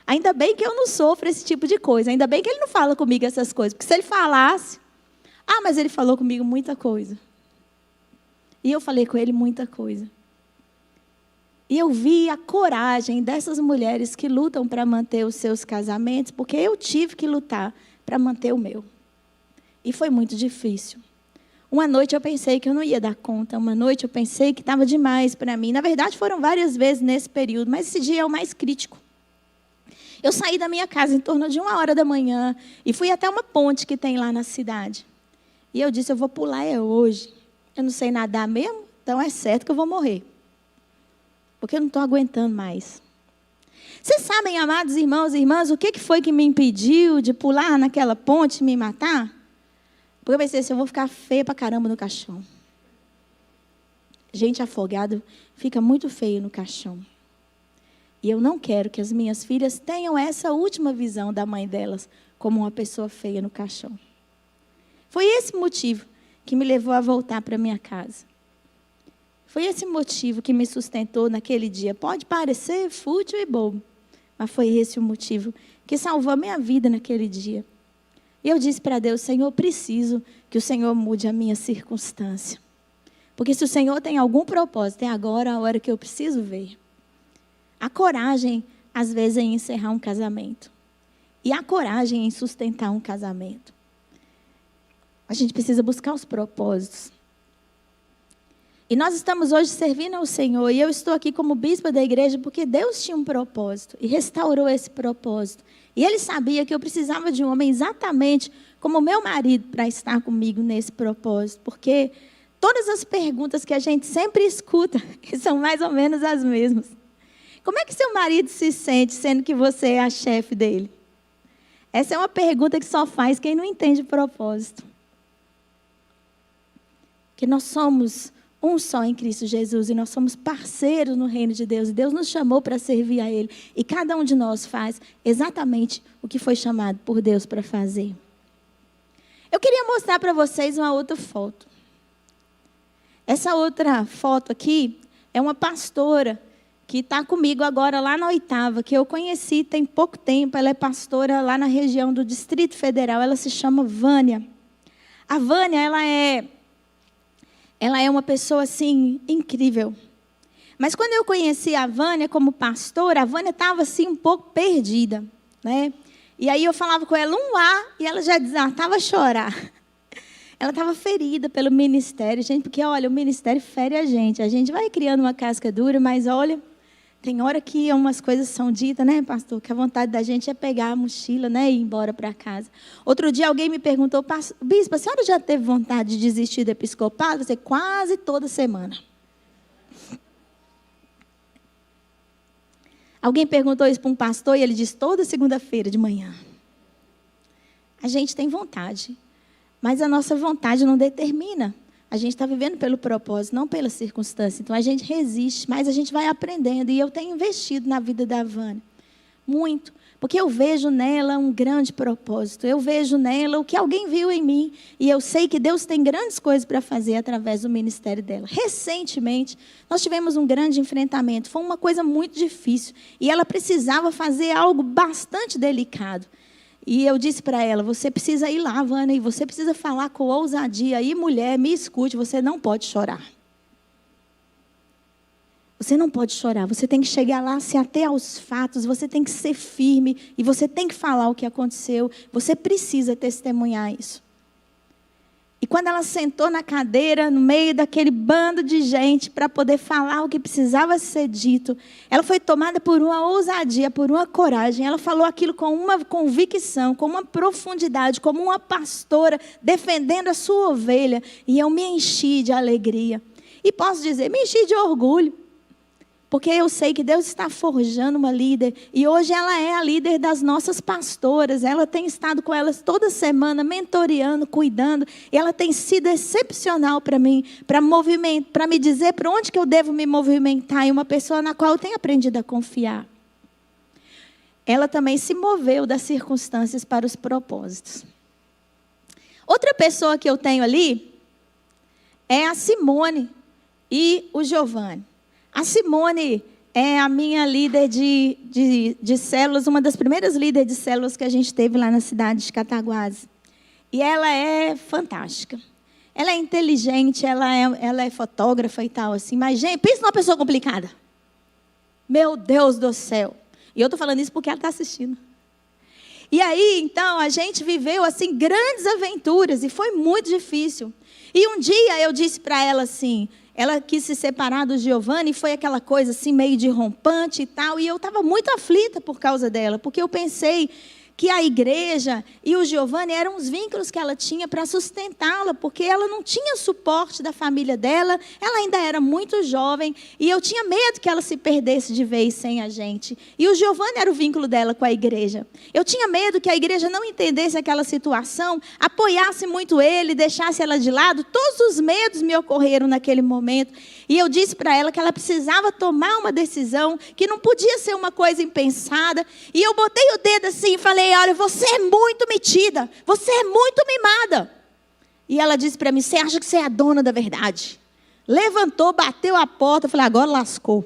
Ainda bem que eu não sofro esse tipo de coisa. Ainda bem que ele não fala comigo essas coisas. Porque se ele falasse, mas ele falou comigo muita coisa. E eu falei com ele muita coisa. E eu vi a coragem dessas mulheres que lutam para manter os seus casamentos, porque eu tive que lutar para manter o meu. E foi muito difícil. Uma noite eu pensei que eu não ia dar conta. Uma noite eu pensei que estava demais para mim. Na verdade, foram várias vezes nesse período, mas esse dia é o mais crítico. Eu saí da minha casa em torno de 1h da manhã e fui até uma ponte que tem lá na cidade. E eu disse, eu vou pular hoje. Eu não sei nadar mesmo, então é certo que eu vou morrer. Porque eu não estou aguentando mais. Vocês sabem, amados irmãos e irmãs, o que foi que me impediu de pular naquela ponte e me matar? Porque eu pensei assim, eu vou ficar feia pra caramba no caixão. Gente afogada fica muito feio no caixão. E eu não quero que as minhas filhas tenham essa última visão da mãe delas como uma pessoa feia no caixão. Foi esse motivo que me levou a voltar para minha casa. Foi esse motivo que me sustentou naquele dia. Pode parecer fútil e bobo, mas foi esse o motivo que salvou a minha vida naquele dia. E eu disse para Deus, Senhor, eu preciso que o Senhor mude a minha circunstância. Porque se o Senhor tem algum propósito, é agora a hora que eu preciso ver. A coragem, às vezes, em encerrar um casamento. E a coragem em sustentar um casamento. A gente precisa buscar os propósitos. E nós estamos hoje servindo ao Senhor. E eu estou aqui como bispa da igreja porque Deus tinha um propósito. E restaurou esse propósito. E Ele sabia que eu precisava de um homem exatamente como meu marido para estar comigo nesse propósito. Porque todas as perguntas que a gente sempre escuta, que são mais ou menos as mesmas. Como é que seu marido se sente sendo que você é a chefe dele? Essa é uma pergunta que só faz quem não entende o propósito. Que nós somos um só em Cristo Jesus, e nós somos parceiros no reino de Deus, e Deus nos chamou para servir a Ele, e cada um de nós faz exatamente o que foi chamado por Deus para fazer. Eu queria mostrar para vocês uma outra foto. Essa outra foto aqui é uma pastora que está comigo agora lá na 8ª, que eu conheci tem pouco tempo. Ela é pastora lá na região do Distrito Federal, ela se chama Vânia. A Vânia, ela é uma pessoa, assim, incrível. Mas quando eu conheci a Vânia como pastora, a Vânia estava, assim, um pouco perdida, né? E aí eu falava com ela e ela já desatava a chorar. Ela estava ferida pelo ministério, gente, porque, olha, o ministério fere a gente. A gente vai criando uma casca dura, mas, olha, tem hora que umas coisas são ditas, né, pastor? Que a vontade da gente é pegar a mochila, né, e ir embora para casa. Outro dia alguém me perguntou, bispo, a senhora já teve vontade de desistir do episcopado? Você quase toda semana. Alguém perguntou isso para um pastor e ele disse toda segunda-feira de manhã. A gente tem vontade, mas a nossa vontade não determina. A gente está vivendo pelo propósito, não pela circunstância. Então, a gente resiste, mas a gente vai aprendendo. E eu tenho investido na vida da Vânia. Muito. Porque eu vejo nela um grande propósito. Eu vejo nela o que alguém viu em mim. E eu sei que Deus tem grandes coisas para fazer através do ministério dela. Recentemente, nós tivemos um grande enfrentamento. Foi uma coisa muito difícil. E ela precisava fazer algo bastante delicado. E eu disse para ela, você precisa ir lá, Vânia, e você precisa falar com ousadia. E mulher, me escute, você não pode chorar. Você não pode chorar, você tem que chegar lá, se ater aos fatos, você tem que ser firme, e você tem que falar o que aconteceu. Você precisa testemunhar isso. E quando ela sentou na cadeira, no meio daquele bando de gente, para poder falar o que precisava ser dito, ela foi tomada por uma ousadia, por uma coragem. Ela falou aquilo com uma convicção, com uma profundidade, como uma pastora defendendo a sua ovelha. E eu me enchi de alegria. E posso dizer, me enchi de orgulho. Porque eu sei que Deus está forjando uma líder. E hoje ela é a líder das nossas pastoras. Ela tem estado com elas toda semana, mentoreando, cuidando. E ela tem sido excepcional para mim, para me dizer para onde que eu devo me movimentar. E uma pessoa na qual eu tenho aprendido a confiar. Ela também se moveu das circunstâncias para os propósitos. Outra pessoa que eu tenho ali é a Simone e o Giovanni. A Simone é a minha líder de células, uma das primeiras líderes de células que a gente teve lá na cidade de Cataguases. E ela é fantástica. Ela é inteligente, ela é fotógrafa e tal, assim. Mas, gente, pensa numa pessoa complicada. Meu Deus do céu. E eu estou falando isso porque ela está assistindo. E aí, então, a gente viveu, assim, grandes aventuras. E foi muito difícil. E um dia eu disse para ela assim... Ela quis se separar do Giovanni, foi aquela coisa assim, meio de rompante e tal. E eu estava muito aflita por causa dela, porque eu pensei que a igreja e o Giovanni eram os vínculos que ela tinha para sustentá-la, porque ela não tinha suporte da família dela, ela ainda era muito jovem, e eu tinha medo que ela se perdesse de vez sem a gente. E o Giovanni era o vínculo dela com a igreja. Eu tinha medo que a igreja não entendesse aquela situação, apoiasse muito ele, deixasse ela de lado. Todos os medos me ocorreram naquele momento. E eu disse para ela que ela precisava tomar uma decisão, que não podia ser uma coisa impensada. E eu botei o dedo assim e falei, olha, você é muito metida, você é muito mimada. E ela disse para mim, você acha que você é a dona da verdade? Levantou, bateu a porta, falei, agora lascou.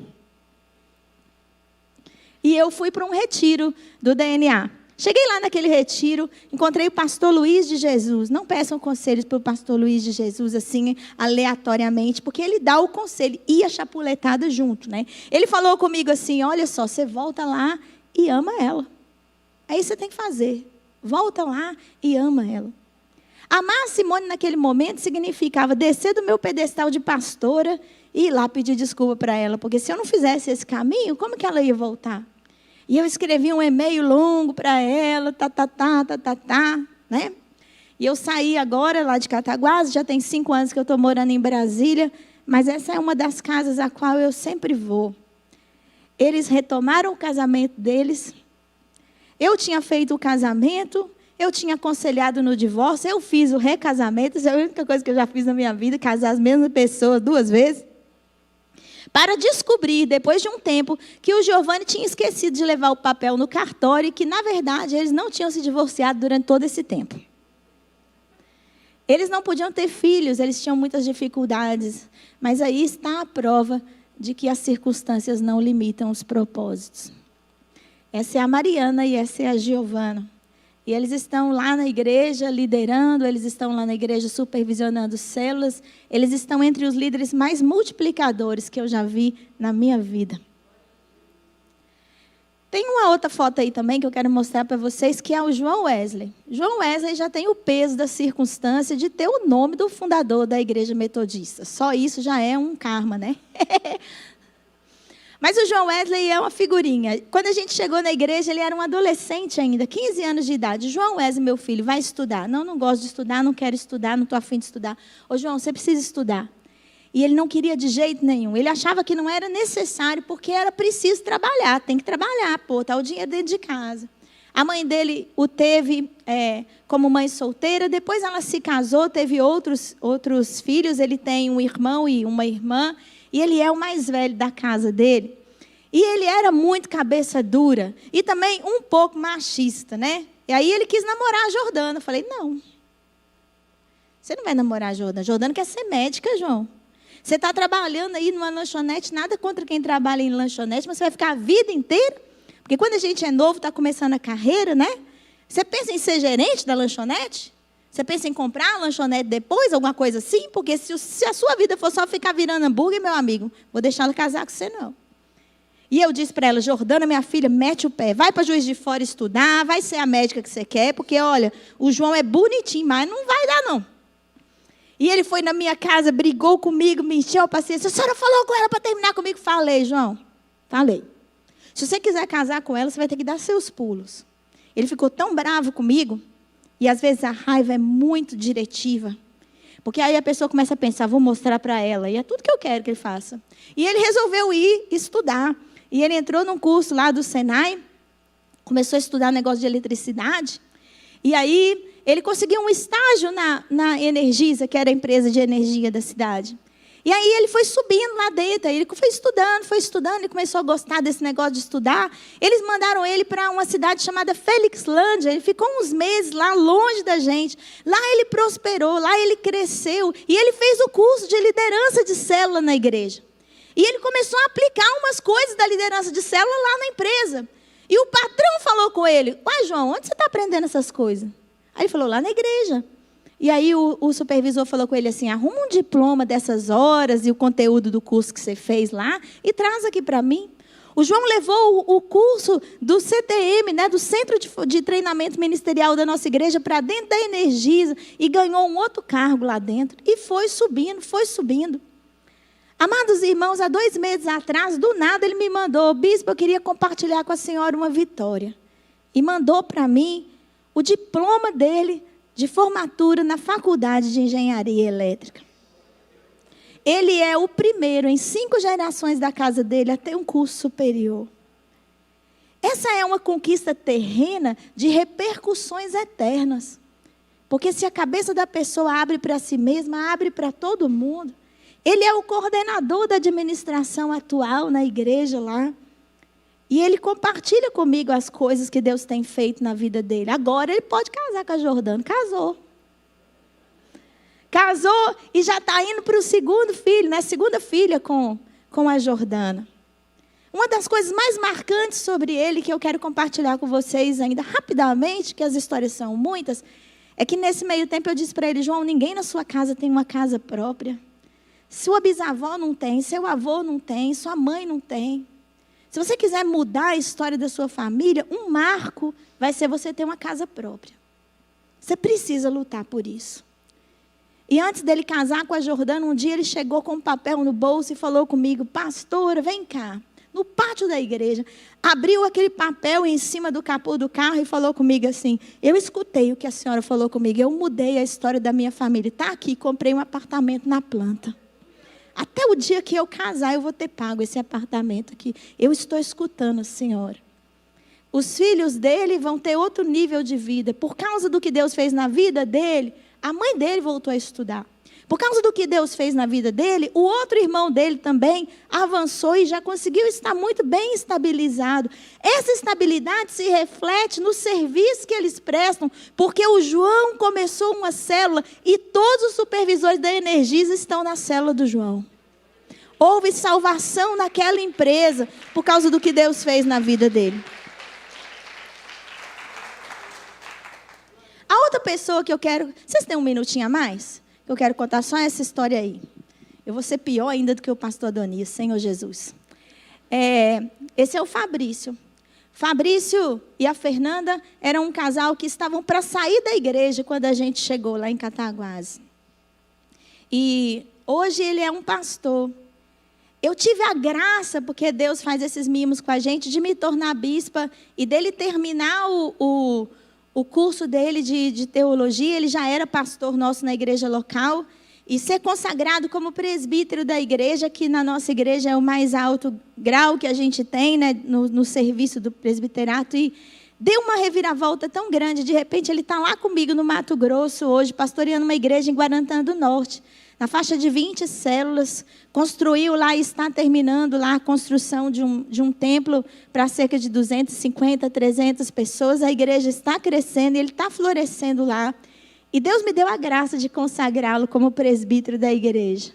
E eu fui para um retiro do DNA. Cheguei lá naquele retiro, encontrei o pastor Luiz de Jesus. Não peçam conselhos para o pastor Luiz de Jesus, assim, aleatoriamente, porque ele dá o conselho. E a chapuletada junto, né? Ele falou comigo assim, olha só, você volta lá e ama ela. Aí você tem que fazer. Volta lá e ama ela. Amar a Simone naquele momento significava descer do meu pedestal de pastora e ir lá pedir desculpa para ela. Porque se eu não fizesse esse caminho, como que ela ia voltar? E eu escrevi um e-mail longo para ela, né? E eu saí agora lá de Cataguases, já tem 5 anos que eu estou morando em Brasília, mas essa é uma das casas a qual eu sempre vou. Eles retomaram o casamento deles. Eu tinha feito o casamento eu tinha aconselhado no divórcio, eu fiz o recasamento, isso é a única coisa que eu já fiz na minha vida, casar as mesmas pessoas 2 vezes. Para descobrir, depois de um tempo, que o Giovanni tinha esquecido de levar o papel no cartório e que, na verdade, eles não tinham se divorciado durante todo esse tempo. Eles não podiam ter filhos, eles tinham muitas dificuldades. Mas aí está a prova de que as circunstâncias não limitam os propósitos. Essa é a Mariana e essa é a Giovana. E eles estão lá na igreja liderando, eles estão lá na igreja supervisionando células, eles estão entre os líderes mais multiplicadores que eu já vi na minha vida. Tem uma outra foto aí também que eu quero mostrar para vocês, que é o João Wesley. João Wesley já tem o peso da circunstância de ter o nome do fundador da igreja metodista. Só isso já é um karma, né? Mas o João Wesley é uma figurinha. Quando a gente chegou na igreja, ele era um adolescente ainda, 15 anos de idade. João Wesley, meu filho, vai estudar. Não gosto de estudar, não quero estudar, não estou afim de estudar. Ô, João, você precisa estudar. E ele não queria de jeito nenhum. Ele achava que não era necessário, porque era preciso trabalhar. Tem que trabalhar, tá o dinheiro dentro de casa. A mãe dele o teve como mãe solteira. Depois ela se casou, teve outros filhos. Ele tem um irmão e uma irmã. E ele é o mais velho da casa dele. E ele era muito cabeça dura. E também um pouco machista, né? E aí ele quis namorar a Jordana. Eu falei, não. Você não vai namorar a Jordana. Jordana quer ser médica, João. Você está trabalhando aí numa lanchonete, nada contra quem trabalha em lanchonete, mas você vai ficar a vida inteira. Porque quando a gente é novo, está começando a carreira, né? Você pensa em ser gerente da lanchonete? Você pensa em comprar a lanchonete depois, alguma coisa assim? Porque se a sua vida for só ficar virando hambúrguer, meu amigo, vou deixar ela casar com você, não. E eu disse para ela, Jordana, minha filha, mete o pé. Vai para Juiz de Fora estudar, vai ser a médica que você quer, porque, olha, o João é bonitinho, mas não vai dar, não. E ele foi na minha casa, brigou comigo, me encheu a paciência. A senhora falou com ela para terminar comigo? Falei, João, falei. Se você quiser casar com ela, você vai ter que dar seus pulos. Ele ficou tão bravo comigo. E às vezes a raiva é muito diretiva. Porque aí a pessoa começa a pensar, vou mostrar para ela. E é tudo que eu quero que ele faça. E ele resolveu ir estudar. E ele entrou num curso lá do Senai. Começou a estudar negócio de eletricidade. E aí ele conseguiu um estágio na Energisa, que era a empresa de energia da cidade. E aí ele foi subindo lá dentro, ele foi estudando, e começou a gostar desse negócio de estudar. Eles mandaram ele para uma cidade chamada Felixlândia, ele ficou uns meses lá, longe da gente. Lá ele prosperou, lá ele cresceu, e ele fez o curso de liderança de célula na igreja. E ele começou a aplicar umas coisas da liderança de célula lá na empresa. E o patrão falou com ele, uai, João, onde você está aprendendo essas coisas? Aí ele falou, lá na igreja. E aí o supervisor falou com ele assim, arruma um diploma dessas horas e o conteúdo do curso que você fez lá e traz aqui para mim. O João levou o curso do CTM, né, do Centro de Treinamento Ministerial da nossa igreja, para dentro da Energisa e ganhou um outro cargo lá dentro. E foi subindo, foi subindo. Amados irmãos, há 2 meses atrás, do nada ele me mandou, bispo, eu queria compartilhar com a senhora uma vitória. E mandou para mim o diploma dele de formatura na Faculdade de Engenharia Elétrica. Ele é o primeiro em 5 gerações da casa dele a ter um curso superior. Essa é uma conquista terrena de repercussões eternas. Porque se a cabeça da pessoa abre para si mesma, abre para todo mundo. Ele é o coordenador da administração atual na igreja lá. E ele compartilha comigo as coisas que Deus tem feito na vida dele. Agora ele pode casar com a Jordana. Casou. Casou e já está indo para o 2º filho, né? 2ª filha com a Jordana. Uma das coisas mais marcantes sobre ele, que eu quero compartilhar com vocês ainda rapidamente, que as histórias são muitas, é que nesse meio tempo eu disse para ele, João, ninguém na sua casa tem uma casa própria. Sua bisavó não tem, seu avô não tem, sua mãe não tem. Se você quiser mudar a história da sua família, um marco vai ser você ter uma casa própria. Você precisa lutar por isso. E antes dele casar com a Jordana, um dia ele chegou com um papel no bolso e falou comigo, pastora, vem cá, no pátio da igreja. Abriu aquele papel em cima do capô do carro e falou comigo assim, eu escutei o que a senhora falou comigo, eu mudei a história da minha família. Está aqui, comprei um apartamento na planta. Até o dia que eu casar, eu vou ter pago esse apartamento aqui. Eu estou escutando a senhora. os filhos dele vão ter outro nível de vida. Por causa do que Deus fez na vida dele, a mãe dele voltou a estudar. Por causa do que Deus fez na vida dele, o outro irmão dele também avançou e já conseguiu estar muito bem estabilizado. Essa estabilidade se reflete no serviço que eles prestam, porque o João começou uma célula e todos os supervisores da Energisa estão na célula do João. Houve salvação naquela empresa por causa do que Deus fez na vida dele. A outra pessoa que eu quero... Vocês têm um minutinho a mais? Eu quero contar só essa história aí. Eu vou ser pior ainda do que o pastor Adonias, Senhor Jesus. Esse é o Fabrício. Fabrício e a Fernanda eram um casal que estavam para sair da igreja quando a gente chegou lá em Cataguases. E hoje ele é um pastor. Eu tive a graça, porque Deus faz esses mimos com a gente, de me tornar bispa e dele terminar o curso dele de teologia. Ele já era pastor nosso na igreja local, e ser consagrado como presbítero da igreja, que na nossa igreja é o mais alto grau que a gente tem, né, no serviço do presbiterato, e deu uma reviravolta tão grande. De repente ele está lá comigo no Mato Grosso hoje, pastoreando uma igreja em Guarantã do Norte, na faixa de 20 células, construiu lá e está terminando lá a construção de um templo para cerca de 250, 300 pessoas. A igreja está crescendo e ele está florescendo lá. E Deus me deu a graça de consagrá-lo como presbítero da igreja.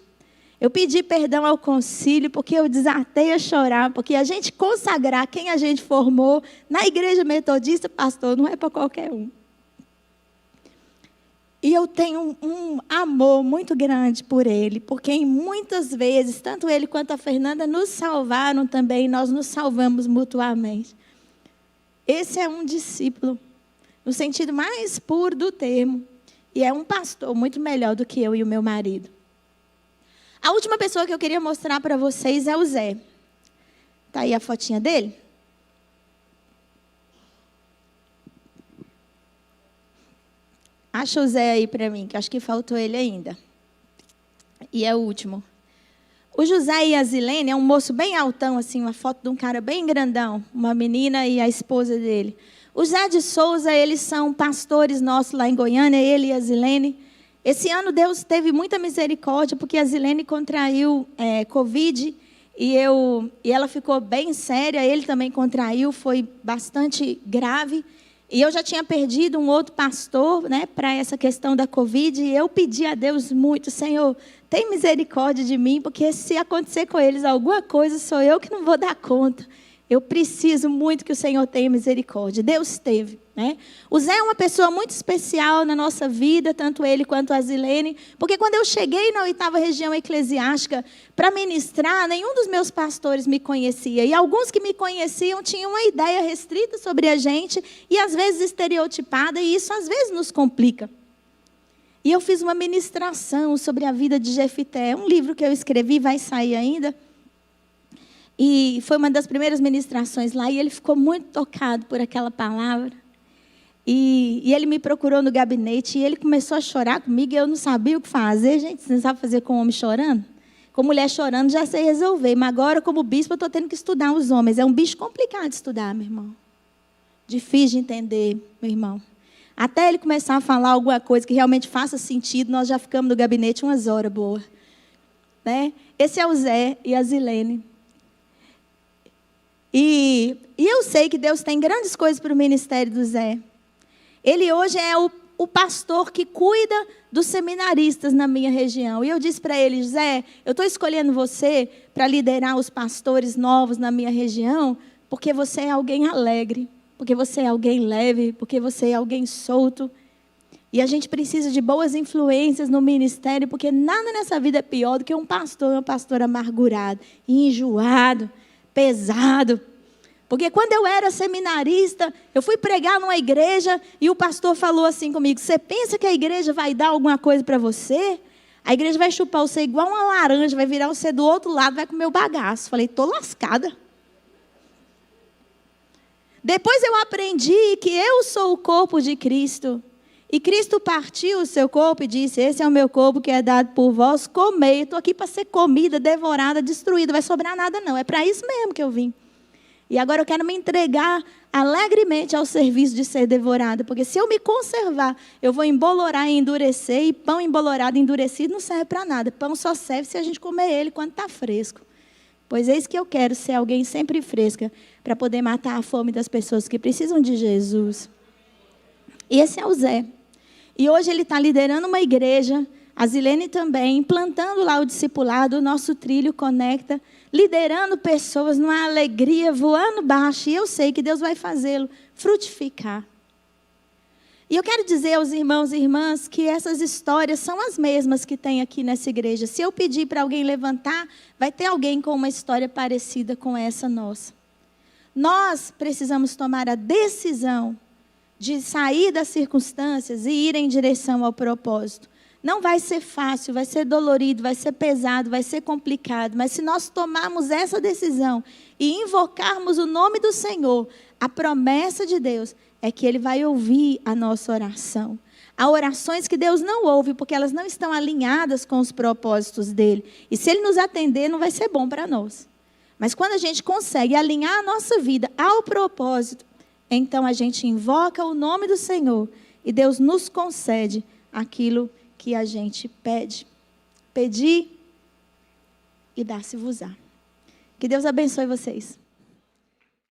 Eu pedi perdão ao concílio, porque eu desatei a chorar, porque a gente consagrar quem a gente formou na igreja metodista, pastor, não é para qualquer um. E eu tenho um amor muito grande por ele, porque muitas vezes, tanto ele quanto a Fernanda nos salvaram também, nós nos salvamos mutuamente. Esse é um discípulo, no sentido mais puro do termo, e é um pastor muito melhor do que eu e o meu marido. A última pessoa que eu queria mostrar para vocês é o Zé. Está aí a fotinha dele? Acha o Zé aí para mim, que acho que faltou ele ainda. E é o último. O José e a Zilene é um moço bem altão, assim, uma foto de um cara bem grandão, uma menina e a esposa dele. O Zé de Souza, eles são pastores nossos lá em Goiânia, ele e a Zilene. Esse ano Deus teve muita misericórdia, porque a Zilene contraiu Covid e ela ficou bem séria, ele também contraiu, foi bastante grave. E eu já tinha perdido um outro pastor, né, para essa questão da Covid, e eu pedi a Deus muito: Senhor, tem misericórdia de mim, porque se acontecer com eles alguma coisa, sou eu que não vou dar conta. Eu preciso muito que o Senhor tenha misericórdia. Deus teve, né? O Zé é uma pessoa muito especial na nossa vida, tanto ele quanto a Zilene, porque quando eu cheguei na 8ª região eclesiástica para ministrar, nenhum dos meus pastores me conhecia. E alguns que me conheciam tinham uma ideia restrita sobre a gente, e às vezes estereotipada, e isso às vezes nos complica. E eu fiz uma ministração sobre a vida de Jefité, um livro que eu escrevi, vai sair ainda. E foi uma das primeiras ministrações lá, e ele ficou muito tocado por aquela palavra. E ele me procurou no gabinete, e ele começou a chorar comigo, e eu não sabia o que fazer. Gente, você não sabe fazer com homem chorando? Com mulher chorando, já sei resolver. Mas agora, como bispo, eu estou tendo que estudar os homens. É um bicho complicado de estudar, meu irmão. Difícil de entender, meu irmão. Até ele começar a falar alguma coisa que realmente faça sentido, nós já ficamos no gabinete umas horas boas. Né? Esse é o Zé e a Zilene. E eu sei que Deus tem grandes coisas para o ministério do Zé. Ele hoje é o pastor que cuida dos seminaristas na minha região. E eu disse para ele: Zé, eu estou escolhendo você para liderar os pastores novos na minha região, porque você é alguém alegre, porque você é alguém leve, porque você é alguém solto. E a gente precisa de boas influências no ministério, porque nada nessa vida é pior do que um pastor amargurado, enjoado, pesado. Porque quando eu era seminarista, eu fui pregar numa igreja e o pastor falou assim comigo: você pensa que a igreja vai dar alguma coisa para você? A igreja vai chupar você igual uma laranja, vai virar você do outro lado, vai comer o bagaço. Falei: estou lascada. Depois eu aprendi que eu sou o corpo de Cristo. E Cristo partiu o seu corpo e disse: esse é o meu corpo que é dado por vós, comei. Estou aqui para ser comida, devorada, destruída. Não vai sobrar nada não, é para isso mesmo que eu vim. E agora eu quero me entregar alegremente ao serviço de ser devorada. Porque se eu me conservar, eu vou embolorar e endurecer. E pão embolorado e endurecido não serve para nada. Pão só serve se a gente comer ele quando está fresco. Pois é isso que eu quero, ser alguém sempre fresca, para poder matar a fome das pessoas que precisam de Jesus. E esse é o Zé. E hoje ele está liderando uma igreja, a Zilene também, implantando lá o discipulado, o nosso trilho conecta, liderando pessoas numa alegria, voando baixo. E eu sei que Deus vai fazê-lo frutificar. E eu quero dizer aos irmãos e irmãs que essas histórias são as mesmas que tem aqui nessa igreja. Se eu pedir para alguém levantar, vai ter alguém com uma história parecida com essa nossa. Nós precisamos tomar a decisão de sair das circunstâncias e ir em direção ao propósito. Não vai ser fácil, vai ser dolorido, vai ser pesado, vai ser complicado. Mas se nós tomarmos essa decisão e invocarmos o nome do Senhor, a promessa de Deus é que Ele vai ouvir a nossa oração. Há orações que Deus não ouve porque elas não estão alinhadas com os propósitos dEle. E se Ele nos atender, não vai ser bom para nós. Mas quando a gente consegue alinhar a nossa vida ao propósito, então a gente invoca o nome do Senhor e Deus nos concede aquilo que a gente pede. Pedir e dar-se-vos-á. Que Deus abençoe vocês.